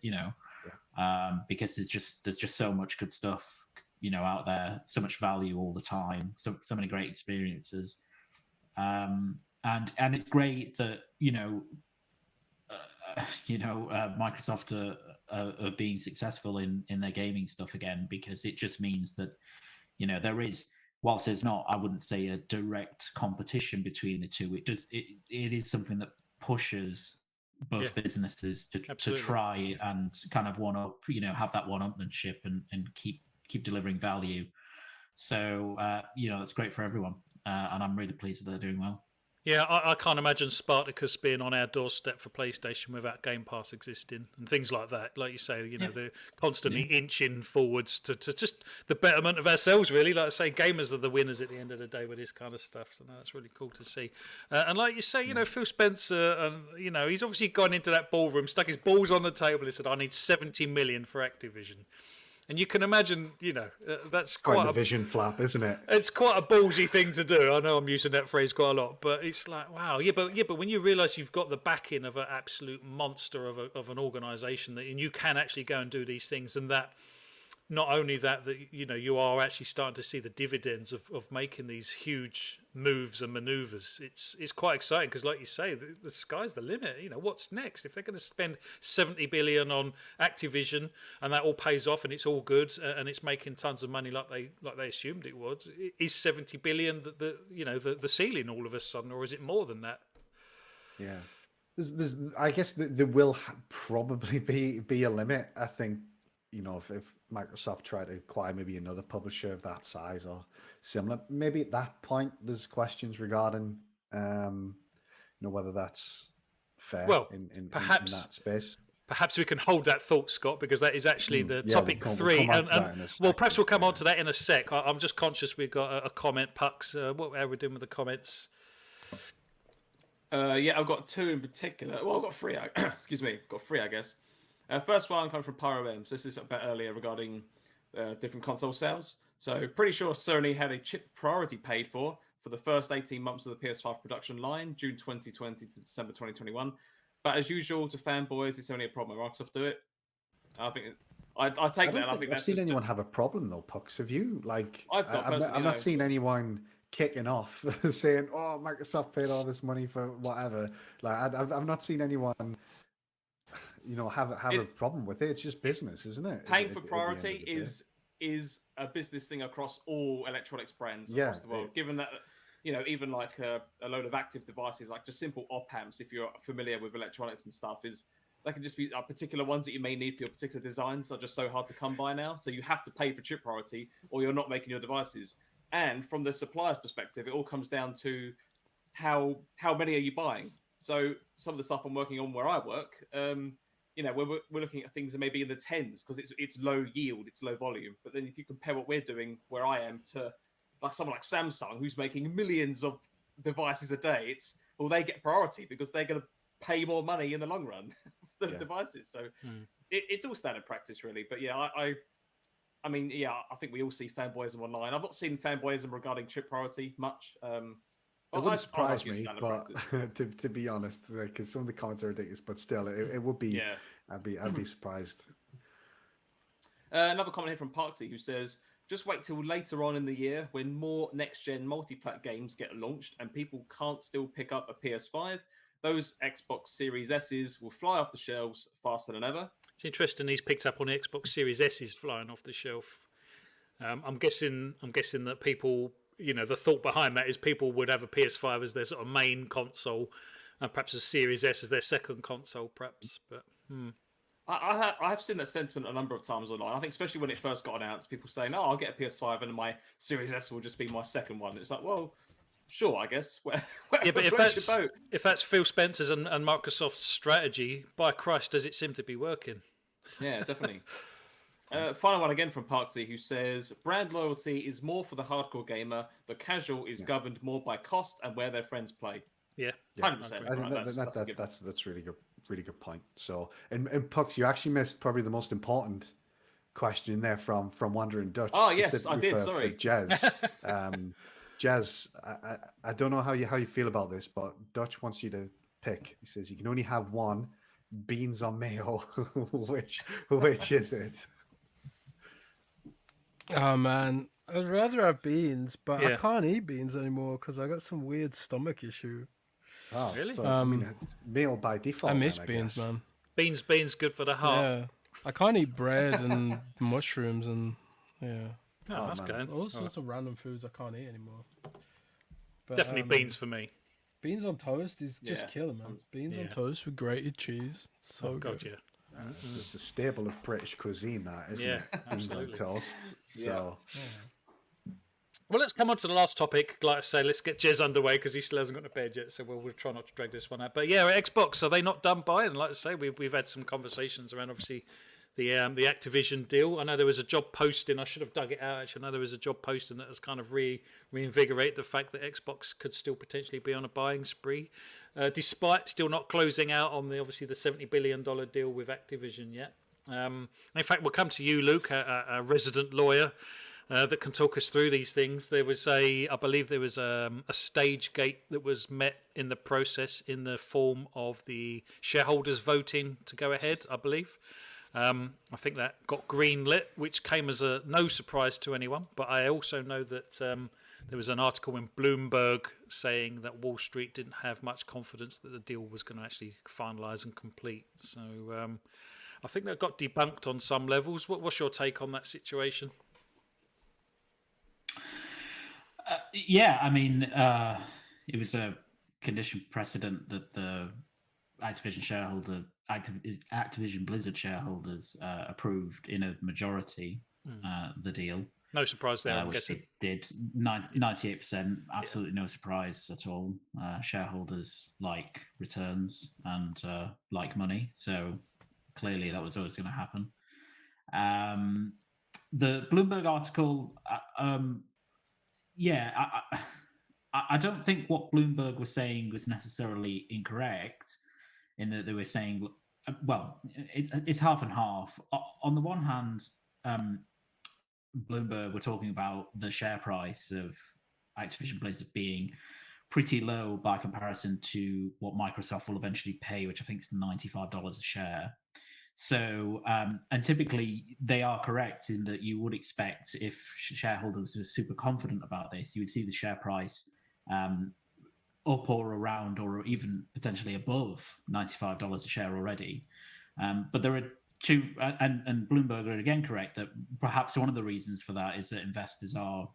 S5: because there's just so much good stuff, out there, so much value all the time, so many great experiences, and it's great that Microsoft are being successful in their gaming stuff again, because it just means that there is. Whilst there's not, I wouldn't say a direct competition between the two, it is something that pushes both businesses to try and kind of have that one-upmanship and keep delivering value. So it's great for everyone, and I'm really pleased that they're doing well.
S1: Yeah, I can't imagine Spartacus being on our doorstep for PlayStation without Game Pass existing and things like that. Like you say, they're constantly inching forwards to just the betterment of ourselves, really. Like I say, gamers are the winners at the end of the day with this kind of stuff. So that's really cool to see. And like you say, Phil Spencer, he's obviously gone into that ballroom, stuck his balls on the table and said, I need 70 million for Activision. And you can imagine, that's quite
S3: the vision flap, isn't it?
S1: It's quite a ballsy thing to do. I know I'm using that phrase quite a lot, but it's like, wow, but when you realise you've got the backing of an absolute monster of an organisation, and you can actually go and do these things, and that not only that you are actually starting to see the dividends of making these huge moves and manoeuvres. It's quite exciting because, like you say, the sky's the limit. What's next? If they're going to spend 70 billion on Activision and that all pays off and it's all good and it's making tons of money like they assumed it would, is 70 billion the ceiling all of a sudden, or is it more than that?
S3: Yeah, I guess there will probably be a limit. I think. If Microsoft try to acquire maybe another publisher of that size or similar, maybe at that point there's questions regarding, whether that's fair in that space.
S1: Perhaps we can hold that thought, Scott, because that is actually the topic 3. Perhaps we'll come on to that in a sec. I'm just conscious we've got a comment, Pucks. What are we doing with the comments?
S4: I've got 2 in particular. Well, I've got 3. Excuse me, got 3, I guess. First one coming from Pyro M. So this is a bit earlier regarding different console sales. So pretty sure Sony had a chip priority paid for the first 18 months of the PS5 production line, June 2020 to December 2021. But as usual, to fanboys, it's only a problem when Microsoft do it. I think I take that. I think
S3: I've seen anyone have a problem though, Pucks. Have you?
S4: I've
S3: not seen anyone kicking off saying, "Oh, Microsoft paid all this money for whatever." I've not seen anyone. Have a problem with it. It's just business, isn't it?
S4: Paying for priority is a business thing across all electronics brands across the world. Given that, even like a load of active devices, like just simple op amps, if you're familiar with electronics and stuff, they can just be particular ones that you may need for your particular designs are just so hard to come by now. So you have to pay for chip priority, or you're not making your devices. And from the supplier's perspective, it all comes down to how many are you buying. So some of the stuff I'm working on where I work. We're looking at things that maybe in the tens because it's low yield, it's low volume. But then if you compare what we're doing where I am to like someone like Samsung, who's making millions of devices a day, they get priority because they're going to pay more money in the long run for the devices. So it's all standard practice, really. But I think we all see fanboyism online. I've not seen fanboyism regarding chip priority much.
S3: It wouldn't surprise me, but to be honest, because some of the comments are ridiculous, but still, it would be. Yeah. I'd be surprised.
S4: Another comment here from Parksy who says, "Just wait till later on in the year when more next-gen multi-plat games get launched and people can't still pick up a PS5. Those Xbox Series S's will fly off the shelves faster than ever."
S1: It's interesting he's picked up on the Xbox Series S's flying off the shelf. I'm guessing that people. The thought behind that is people would have a PS5 as their sort of main console and perhaps a Series S as their second console, perhaps. But
S4: I have seen that sentiment a number of times online. I think especially when it first got announced, people saying, "Oh, I'll get a PS5 and my Series S will just be my second one." It's like, well, sure, I guess.
S1: Yeah, but if
S4: Where's your boat?
S1: that's Phil Spencer's and Microsoft's strategy, by Christ, does it seem to be working?
S4: Yeah, definitely. Final one again from Parksy, who says, "Brand loyalty is more for the hardcore gamer. The casual is governed more by cost and where their friends play."
S1: Yeah,
S4: 100%.
S3: I think
S4: Right,
S3: that's really good point. So, and Pucks, you actually missed probably the most important question there from Wandering Dutch.
S4: Oh, yes, I
S3: specifically
S4: did.
S3: for
S4: Sorry.
S3: Jez. Jez, I don't know how you feel about this, but Dutch wants you to pick. He says you can only have one: beans or mayo. which is it?
S2: Oh man, I'd rather have beans, but I
S1: Yeah.
S2: can't eat beans anymore because I got some weird stomach issue.
S3: Oh,
S1: Really?
S3: So, I mean, it's mayo by default.
S2: I miss
S3: then,
S2: beans,
S3: guess.
S2: man.
S1: beans good for the heart.
S2: Yeah, I can't eat bread and mushrooms and yeah,
S1: Oh, that's
S3: man.
S1: going.
S2: all sorts of random foods I can't eat anymore. But,
S1: Definitely beans for me.
S2: Beans on toast is just
S4: Yeah.
S2: killer, man. Beans on
S1: Yeah.
S2: toast with grated cheese. It's so
S1: Oh, God,
S2: good.
S1: yeah.
S3: It's a staple of British cuisine, that isn't
S1: Yeah,
S3: it? Beans on
S1: absolutely.
S3: toast. So,
S1: Well, let's come on to the last topic. Like I say, let's get Jez underway because he still hasn't got to bed yet. So we'll try not to drag this one out. But yeah, Xbox, are they not done by? And like I say, we've had some conversations around obviously the Activision deal. I know there was a job posting. I should have dug it out. Actually, I know there was a job posting that has kind of reinvigorated the fact that Xbox could still potentially be on a buying spree, despite still not closing out on the $70 billion deal with Activision yet. In fact, we'll come to you, Luke, a resident lawyer. That can talk us through these things. I believe there was a stage gate that was met in the process in the form of the shareholders voting to go ahead, I believe. I think that got green lit, which came as no surprise to anyone. But I also know that there was an article in Bloomberg saying that Wall Street didn't have much confidence that the deal was going to actually finalise and complete. So I think that got debunked on some levels. What's your take on that situation?
S5: Yeah, I mean, it was a condition precedent that the Activision Blizzard shareholders approved in a majority the deal.
S1: No surprise there, I'm
S5: which
S1: guessing.
S5: it did 98%. Absolutely no surprise at all. Shareholders like returns and like money, so clearly that was always going to happen. The Bloomberg article, I don't think what Bloomberg was saying was necessarily incorrect, in that they were saying, well, it's half and half. On the one hand, Bloomberg were talking about the share price of Activision Blizzard being pretty low by comparison to what Microsoft will eventually pay, which I think is $95 a share. So, and typically they are correct in that you would expect, if shareholders were super confident about this, you would see the share price up or around or even potentially above $95 a share already. But there are two, and Bloomberg are again correct that perhaps one of the reasons for that is that investors are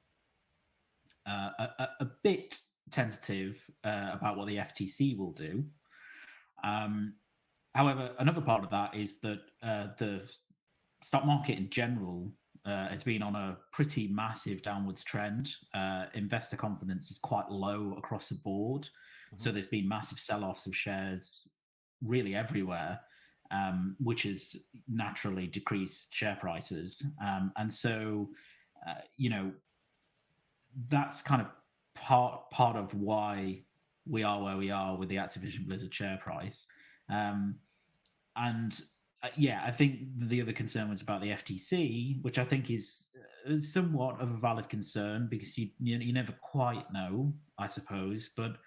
S5: a bit tentative about what the FTC will do. However, another part of that is that the stock market in general has been on a pretty massive downwards trend. Investor confidence is quite low across the board. Mm-hmm. So there's been massive sell-offs of shares really everywhere, which has naturally decreased share prices. And so, that's kind of part of why we are where we are with the Activision Blizzard share price. I think the other concern was about the FTC, which I think is somewhat of a valid concern because you never quite know, I suppose. But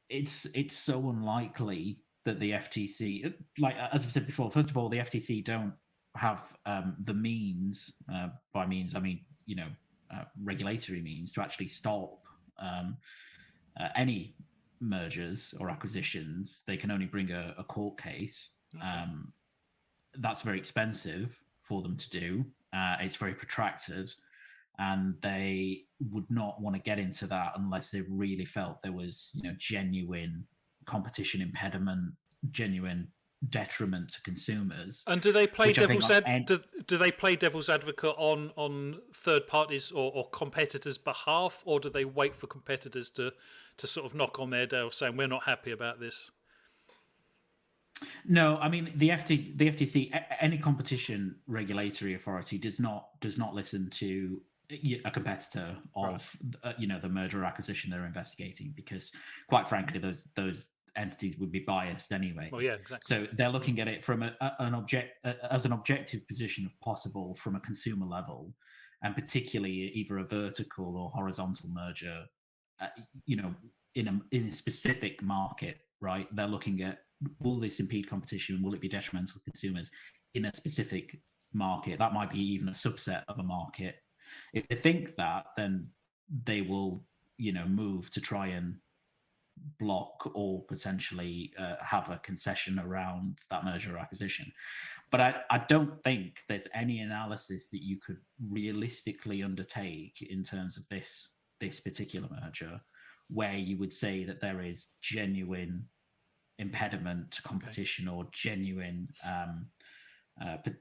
S5: it's so unlikely that the FTC, like as I've said before, first of all, the FTC don't have the means. By means, I mean regulatory means to actually stop any mergers or acquisitions. They can only bring a court case. Okay. That's very expensive for them to do. It's very protracted, and they would not want to get into that unless they really felt there was, genuine competition impediment, genuine detriment to consumers.
S1: And do they play
S5: which I think
S1: do they play devil's advocate on third parties or competitors' behalf, or do they wait for competitors to sort of knock on their door saying we're not happy about this?
S5: No, I mean the FTC, any competition regulatory authority does not listen to a competitor of the merger or acquisition they're investigating, because quite frankly those entities would be biased anyway.
S1: Well, yeah, exactly.
S5: So they're looking at it from as an objective position if possible from a consumer level, and particularly either a vertical or horizontal merger, in a specific market, right? They're looking at, will this impede competition? Will it be detrimental to consumers in a specific market? That might be even a subset of a market. If they think that, then they will, move to try and block or potentially have a concession around that merger or acquisition. But I don't think there's any analysis that you could realistically undertake in terms of this particular merger where you would say that there is genuine impediment to competition or genuine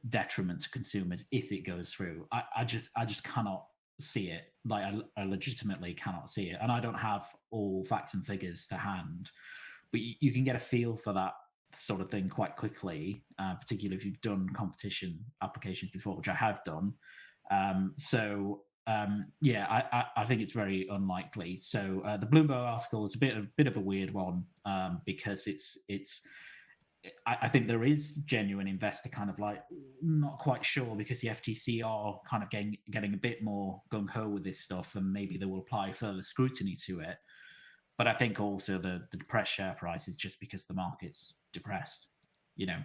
S5: detriment to consumers if it goes through. I just cannot see it. Like I legitimately cannot see it, and I don't have all facts and figures to hand, but you can get a feel for that sort of thing quite quickly, particularly if you've done competition applications before, which I have done. I think it's very unlikely. So the Bloomberg article is a bit of a weird one, because I think there is genuine investor kind of like not quite sure, because the FTC are kind of getting a bit more gung-ho with this stuff, and maybe they will apply further scrutiny to it. But I think also the depressed share price is just because the market's depressed.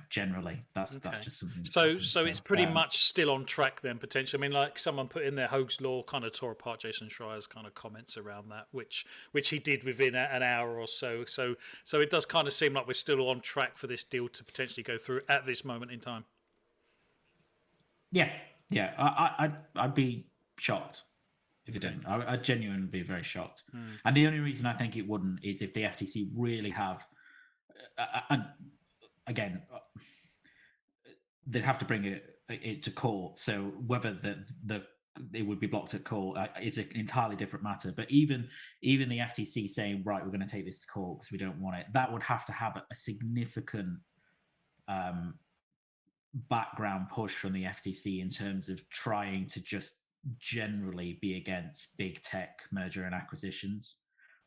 S5: Generally, that's just something.
S1: So it's pretty much still on track then, potentially. I mean, like someone put in their Hoag's Law kind of tore apart Jason Schreier's kind of comments around that, which he did within an hour or so. So it does kind of seem like we're still on track for this deal to potentially go through at this moment in time.
S5: Yeah. I'd be shocked if it didn't. I'd genuinely be very shocked. And the only reason I think it wouldn't is if the FTC really have, and again, they'd have to bring it to court. So whether it would be blocked at court is an entirely different matter. But even the FTC saying, right, we're going to take this to court because we don't want it, that would have to have a significant background push from the FTC in terms of trying to just generally be against big tech merger and acquisitions,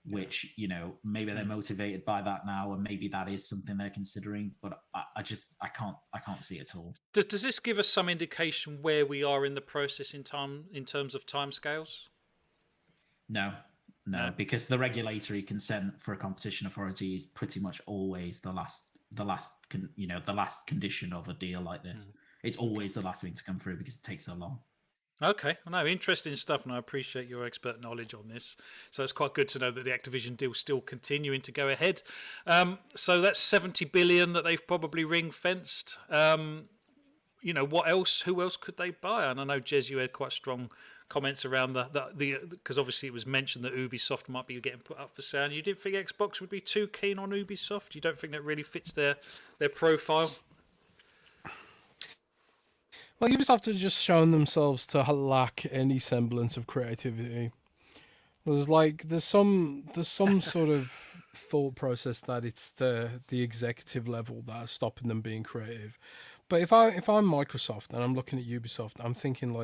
S5: which maybe they're motivated by that now, and maybe that is something they're considering, but I can't see it at all.
S1: Does this give us some indication where we are in the process in terms of timescales?
S5: No, because the regulatory consent for a competition authority is pretty much always the last condition of a deal like this. It's always the last thing to come through because it takes so long.
S1: Okay, no, interesting stuff, and I appreciate your expert knowledge on this. So it's quite good to know that the Activision deal's still continuing to go ahead. So that's 70 billion that they've probably ring-fenced. What else? Who else could they buy? And I know, Jez, you had quite strong comments around the because obviously it was mentioned that Ubisoft might be getting put up for sale. And you didn't think Xbox would be too keen on Ubisoft? You don't think that really fits their profile?
S2: Well, Ubisoft have just shown themselves to lack any semblance of creativity. There's some sort of thought process that it's the executive level that's stopping them being creative. But if I'm Microsoft and I'm looking at Ubisoft, I'm thinking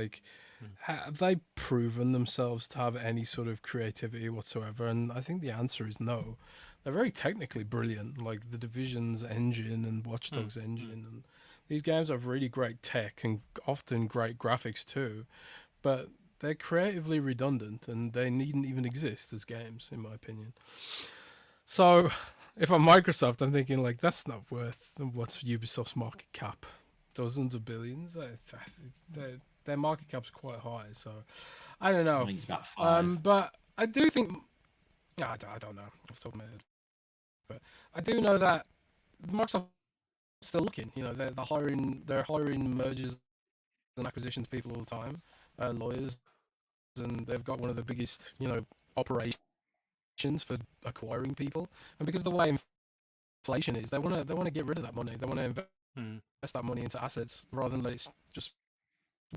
S2: have they proven themselves to have any sort of creativity whatsoever? And I think the answer is no. They're very technically brilliant, like the Division's engine and Watch Dogs engine, and these games have really great tech and often great graphics too, but they're creatively redundant and they needn't even exist as games, in my opinion. So if I'm Microsoft, I'm thinking that's not worth what's Ubisoft's market cap, dozens of billions. Their market cap's quite high, so I don't know.
S5: I think it's about 5.
S2: But I do think, I don't know off the top of my head, but I do know that Microsoft still looking. They're hiring mergers and acquisitions people all the time, lawyers, and they've got one of the biggest operations for acquiring people. And because of the way inflation is. They want to get rid of that money. They want to invest that money into assets rather than let it just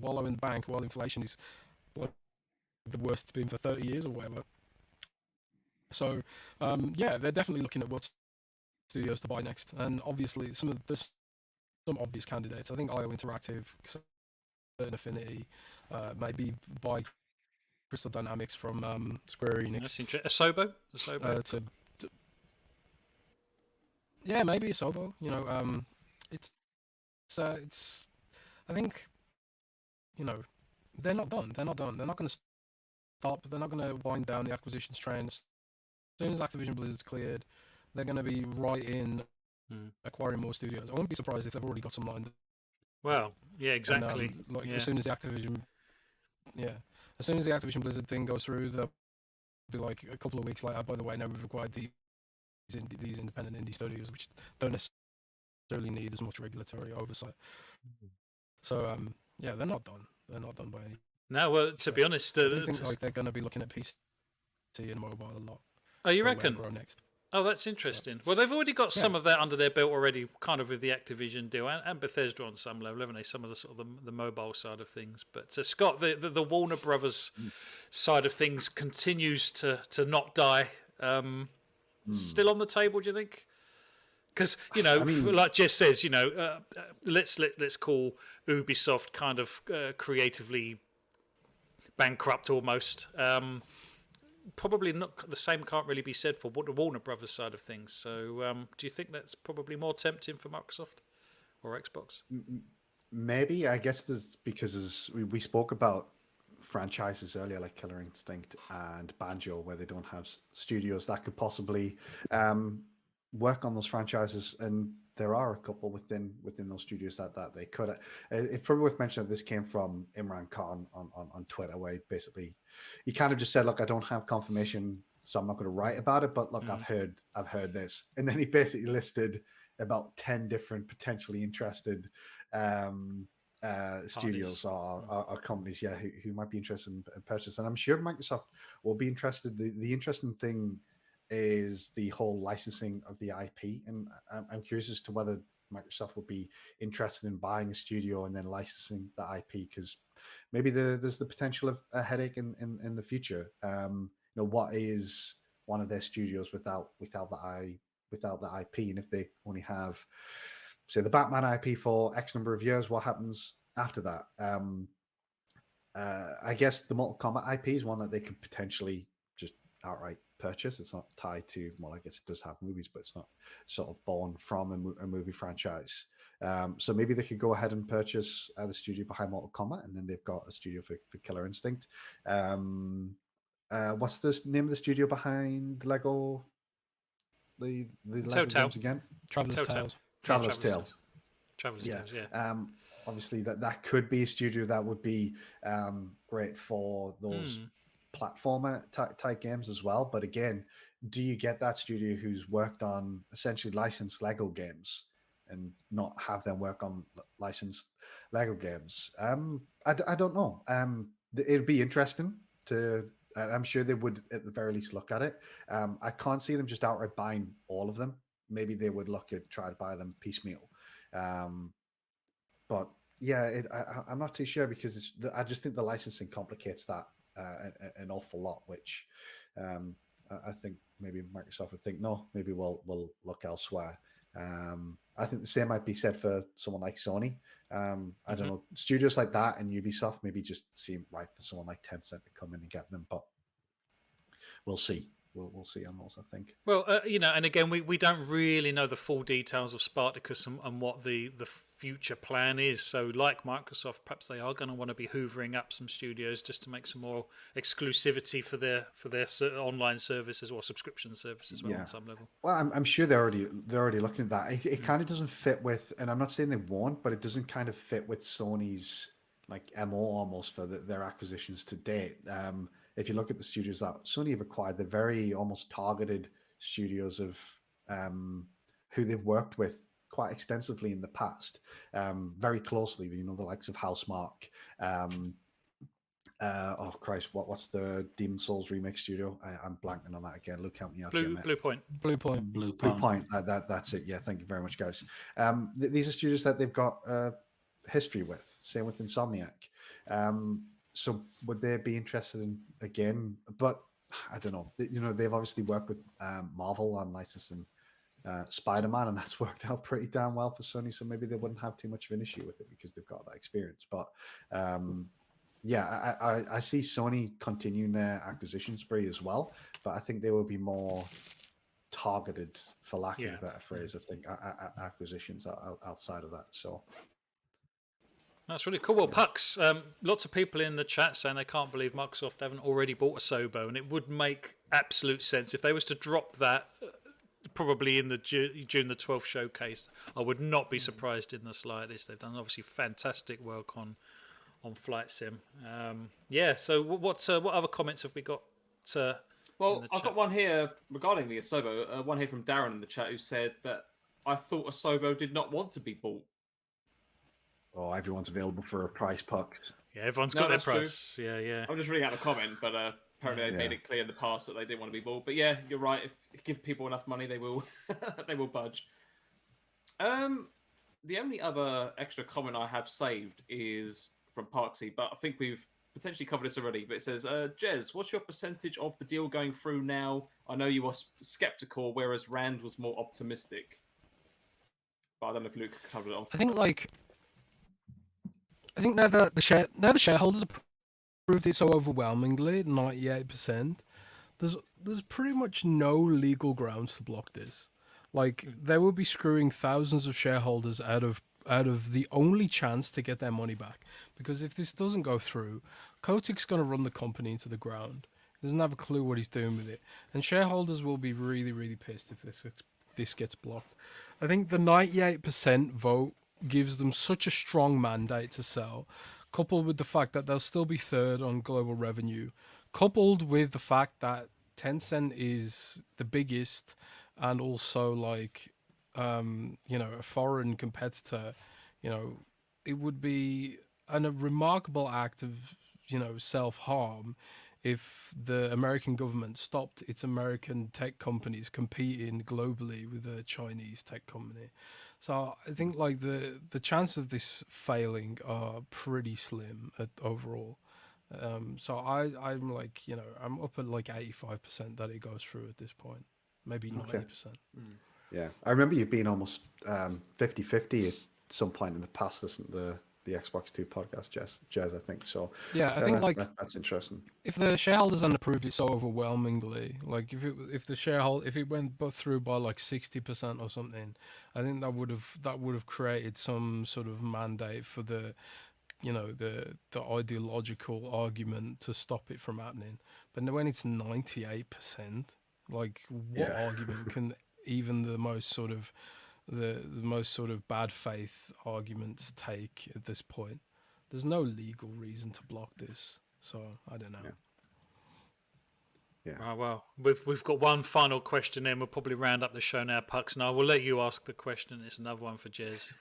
S2: wallow in the bank while inflation is like the worst it's been for 30 years or whatever. So yeah, they're definitely looking at what studios to buy next, and obviously there's some obvious candidates. I think IO Interactive, certain affinity, maybe buy Crystal Dynamics from Square Enix.
S1: That's interesting. Asobo?
S2: Yeah, maybe Asobo. You know, it's I think, you know, they're not done. They're not done. They're not going to stop. They're not going to wind down the acquisitions train. As soon as Activision Blizzard's cleared, they're going to be right in acquiring more studios. I wouldn't be surprised if they've already got some lined up.
S1: Well, yeah, exactly.
S2: And, as soon as the Activision Blizzard thing goes through, they'll be like a couple of weeks later. By the way, now we've acquired these independent indie studios, which don't necessarily need as much regulatory oversight. So yeah, they're not done. They're not done by any.
S1: No, well, to be honest,
S2: I think like they're going to be looking at PC and mobile a lot.
S1: Oh, you reckon?
S2: Grow next.
S1: Oh, that's interesting. Well, they've already got some of that under their belt already, kind of with the Activision deal and Bethesda on some level, haven't they? Some of the sort of the mobile side of things. But Scott, the Warner Brothers side of things continues to not die. Still on the table, do you think? Because like Jez says, let's call Ubisoft kind of creatively bankrupt almost. Probably not the same. Can't really be said for the Warner Brothers side of things. So, do you think that's probably more tempting for Microsoft or Xbox?
S3: Maybe. I guess there's because as we spoke about franchises earlier, like Killer Instinct and Banjo, where they don't have studios that could possibly work on those franchises, and there are a couple within those studios that they could. It's probably worth mentioning that this came from Imran Khan on Twitter, where he kind of just said, "Look, I don't have confirmation, so I'm not going to write about it. But look, I've heard this," and then he basically listed about 10 different potentially interested studios or companies, who might be interested in purchase. And I'm sure Microsoft will be interested. The interesting thing is the whole licensing of the IP, and I'm curious as to whether Microsoft would be interested in buying a studio and then licensing the IP, because maybe there's the potential of a headache in the future. What is one of their studios without the IP, and if they only have, say, the Batman IP for X number of years, what happens after that? I guess the Mortal Kombat IP is one that they could potentially just outright purchase. It's not tied to, well, I guess it does have movies, but it's not sort of born from a movie franchise. So maybe they could go ahead and purchase the studio behind Mortal Kombat, and then they've got a studio for Killer Instinct. What's the name of the studio behind Lego? The Lego games again?
S2: Traveler's Tales.
S3: Traveler's Tales.
S1: Traveler's Tales, yeah.
S3: Obviously, that could be a studio that would be great for those platformer type games as well. But again, do you get that studio who's worked on essentially licensed Lego games and not have them work on licensed Lego games? I don't know. It'd be interesting to. I'm sure they would at the very least look at it. I can't see them just outright buying all of them. Maybe they would look at try to buy them piecemeal. But yeah, I'm not too sure, because I just think the licensing complicates that an awful lot, which I think maybe Microsoft would think, no, maybe we'll look elsewhere. I think the same might be said for someone like Sony. I don't know, studios like that and Ubisoft maybe just seem right for someone like Tencent to come in and get them, but we'll see. We'll see on those, I think.
S1: Well, and again, we don't really know the full details of Spartacus and what the future plan is. So, like Microsoft, perhaps they are going to want to be hoovering up some studios just to make some more exclusivity for their online services or subscription services as well on some level.
S3: Well, I'm sure they're already looking at that. It kind of doesn't fit with, and I'm not saying they won't, but it doesn't kind of fit with Sony's like MO almost for their acquisitions to date. If you look at the studios that Sony have acquired, they're very almost targeted studios of who they've worked with quite extensively in the past, very closely. The likes of Housemarque, Oh Christ, what's the Demon Souls remake studio? I'm blanking on that again. Luke, help me out here, mate.
S1: Blue Point.
S2: Blue Point.
S5: Blue
S3: Blue
S5: Point.
S3: Point. That's it. Yeah, thank you very much, guys. These are studios that they've got history with. Same with Insomniac. So would they be interested in again? But I don't know. They've obviously worked with Marvel on licensing Spider-Man, and that's worked out pretty damn well for Sony. So maybe they wouldn't have too much of an issue with it because they've got that experience. But yeah, I see Sony continuing their acquisition spree as well, but I think they will be more targeted, for lack of a better phrase. I think acquisitions outside of that. So
S1: that's really cool. Well, Pucks, lots of people in the chat saying they can't believe Microsoft haven't already bought a Sobo, and it would make absolute sense if they was to drop that. Probably in the June the 12th showcase, I would not be surprised in the slightest. They've done obviously fantastic work on Flight Sim. So what other comments have we got?
S4: Well, I've got one here regarding the Asobo. One here from Darren in the chat who said that I thought Asobo did not want to be bought.
S3: Oh, everyone's available for a price, Pucks.
S1: Yeah, everyone's got their price. True. Yeah.
S4: I'm just reading out the comment, but apparently they made it clear in the past that they didn't want to be bought. But yeah, you're right. If you give people enough money, they will they will budge. The only other extra comment I have saved is from Parksy, but I think we've potentially covered this already. But it says, Jez, what's your percentage of the deal going through now? I know you were skeptical, whereas Rand was more optimistic. But I don't know if Luke covered it off.
S2: I think now the shareholders approved it so overwhelmingly, 98%. There's pretty much no legal grounds to block this. Like, they will be screwing thousands of shareholders out of the only chance to get their money back. Because if this doesn't go through, Kotick's going to run the company into the ground. He doesn't have a clue what he's doing with it. And shareholders will be really, really pissed if this gets blocked. I think the 98% vote gives them such a strong mandate to sell, coupled with the fact that they'll still be third on global revenue, coupled with the fact that Tencent is the biggest and also a foreign competitor. It would be a remarkable act of self-harm if the American government stopped its American tech companies competing globally with a Chinese tech company. So I think the chance of this failing are pretty slim overall. So I'm I'm up at 85% that it goes through at this point, maybe 90%.
S3: Yeah, I remember you being almost 50-50 at some point in the past. Listening to the Xbox 2 podcast, Jez, I think so.
S2: Yeah, I think
S3: that's interesting.
S2: If the shareholders hadn't approved it so overwhelmingly, if it went through by 60% or something, I think that would have created some sort of mandate for the ideological argument to stop it from happening. But when it's 98%, what argument can even the most sort of bad faith arguments take at this point? There's no legal reason to block this, so I don't know.
S3: Yeah.
S1: Oh, well, we've got one final question, and we'll probably round up the show now, Pucks. And I will let you ask the question. It's another one for Jez.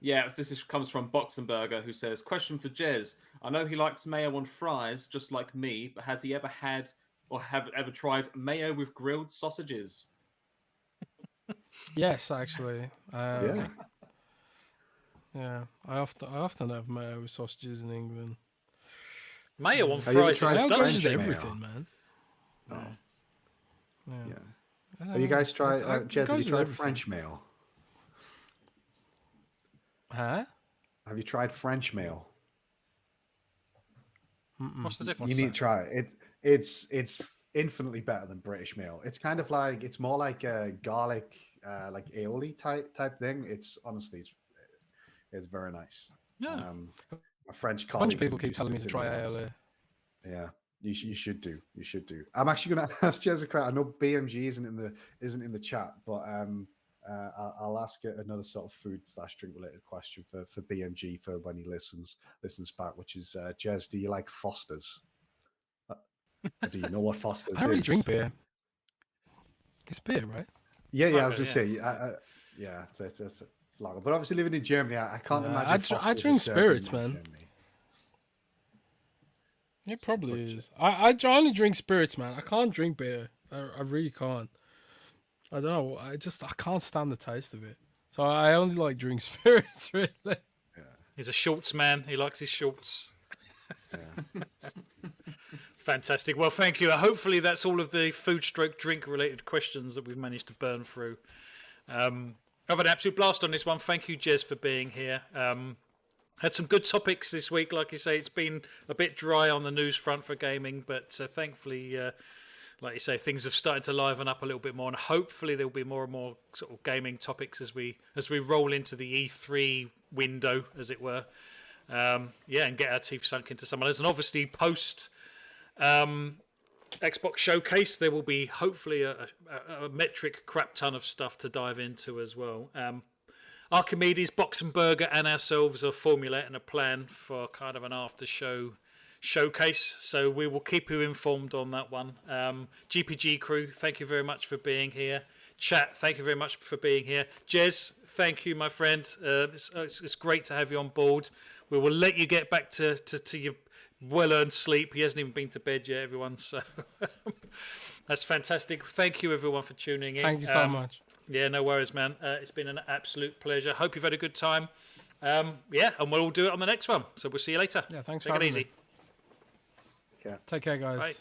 S4: Yeah, this comes from Boxenberger, who says, question for Jez. I know he likes mayo on fries, just like me, but has he ever had or have ever tried mayo with grilled sausages?
S2: Yes, actually.
S3: Yeah.
S2: Yeah, I often have mayo with sausages in England.
S1: Mayo on
S3: Have you ever
S1: fries
S3: tried
S1: is
S2: Mayo goes
S3: French
S2: with
S3: mayo?
S2: everything, man.
S3: Oh.
S2: Yeah.
S3: Have you guys tried,
S2: It
S3: Jez, have
S2: goes
S3: you
S2: with
S3: tried
S2: everything.
S3: French mayo?
S2: Huh?
S3: Have you tried French mayo?
S1: What's the difference?
S3: You need to try it. It's infinitely better than British mayo. It's kind of it's more like a garlic, like aioli type thing. It's honestly, it's very nice.
S1: Yeah.
S3: My French
S2: A bunch
S3: colleagues
S2: of people keep
S3: introduced
S2: telling me
S3: it
S2: to try
S3: me once.
S2: aioli.
S3: Yeah, you should do. You should do. I'm actually going to ask Jez a question. I know BMG isn't in the chat, but I'll ask another sort of food/drink related question for BMG for when he listens back, which is Jez, do you like Foster's? Do you know what Foster's
S2: I don't really
S3: is?
S2: drink beer. It's beer, right?
S3: Yeah, I was
S1: Okay,
S3: going to say, yeah, it's lager. But obviously living in Germany, I can't imagine
S2: I
S3: Foster's
S2: drink
S3: is served
S2: spirits,
S3: in
S2: man.
S3: Germany.
S2: It probably is. I only drink spirits, man. I can't drink beer. I really can't. I don't know. I can't stand the taste of it. So I only like drink spirits, really.
S1: He's a shorts man. He likes his shorts. Fantastic. Well, thank you. Hopefully that's all of the food stroke drink related questions that we've managed to burn through. I've had an absolute blast on this one. Thank you, Jez, for being here. Had some good topics this week. Like you say, it's been a bit dry on the news front for gaming, but thankfully, like you say, things have started to liven up a little bit more, and hopefully there'll be more and more sort of gaming topics as we roll into the E3 window, as it were. And get our teeth sunk into some of those. And obviously, post Xbox Showcase, there will be hopefully a metric crap ton of stuff to dive into as well. Archimedes, Box and Burger, and ourselves are formulating a plan for kind of an after-show showcase, so we will keep you informed on that one. GPG Crew, thank you very much for being here. Chat, thank you very much for being here. Jez, thank you, my friend. It's great to have you on board. We will let you get back to your well-earned sleep. He hasn't even been to bed yet, everyone, so that's fantastic. Thank you, everyone, for tuning in.
S2: Thank you so much.
S1: Yeah, no worries, man. It's been an absolute pleasure. Hope you've had a good time. And we'll do it on the next one. So we'll see you later.
S2: Yeah, thanks
S1: Take
S2: for
S1: it
S2: having
S1: easy.
S2: me. Take care, guys.
S1: Bye.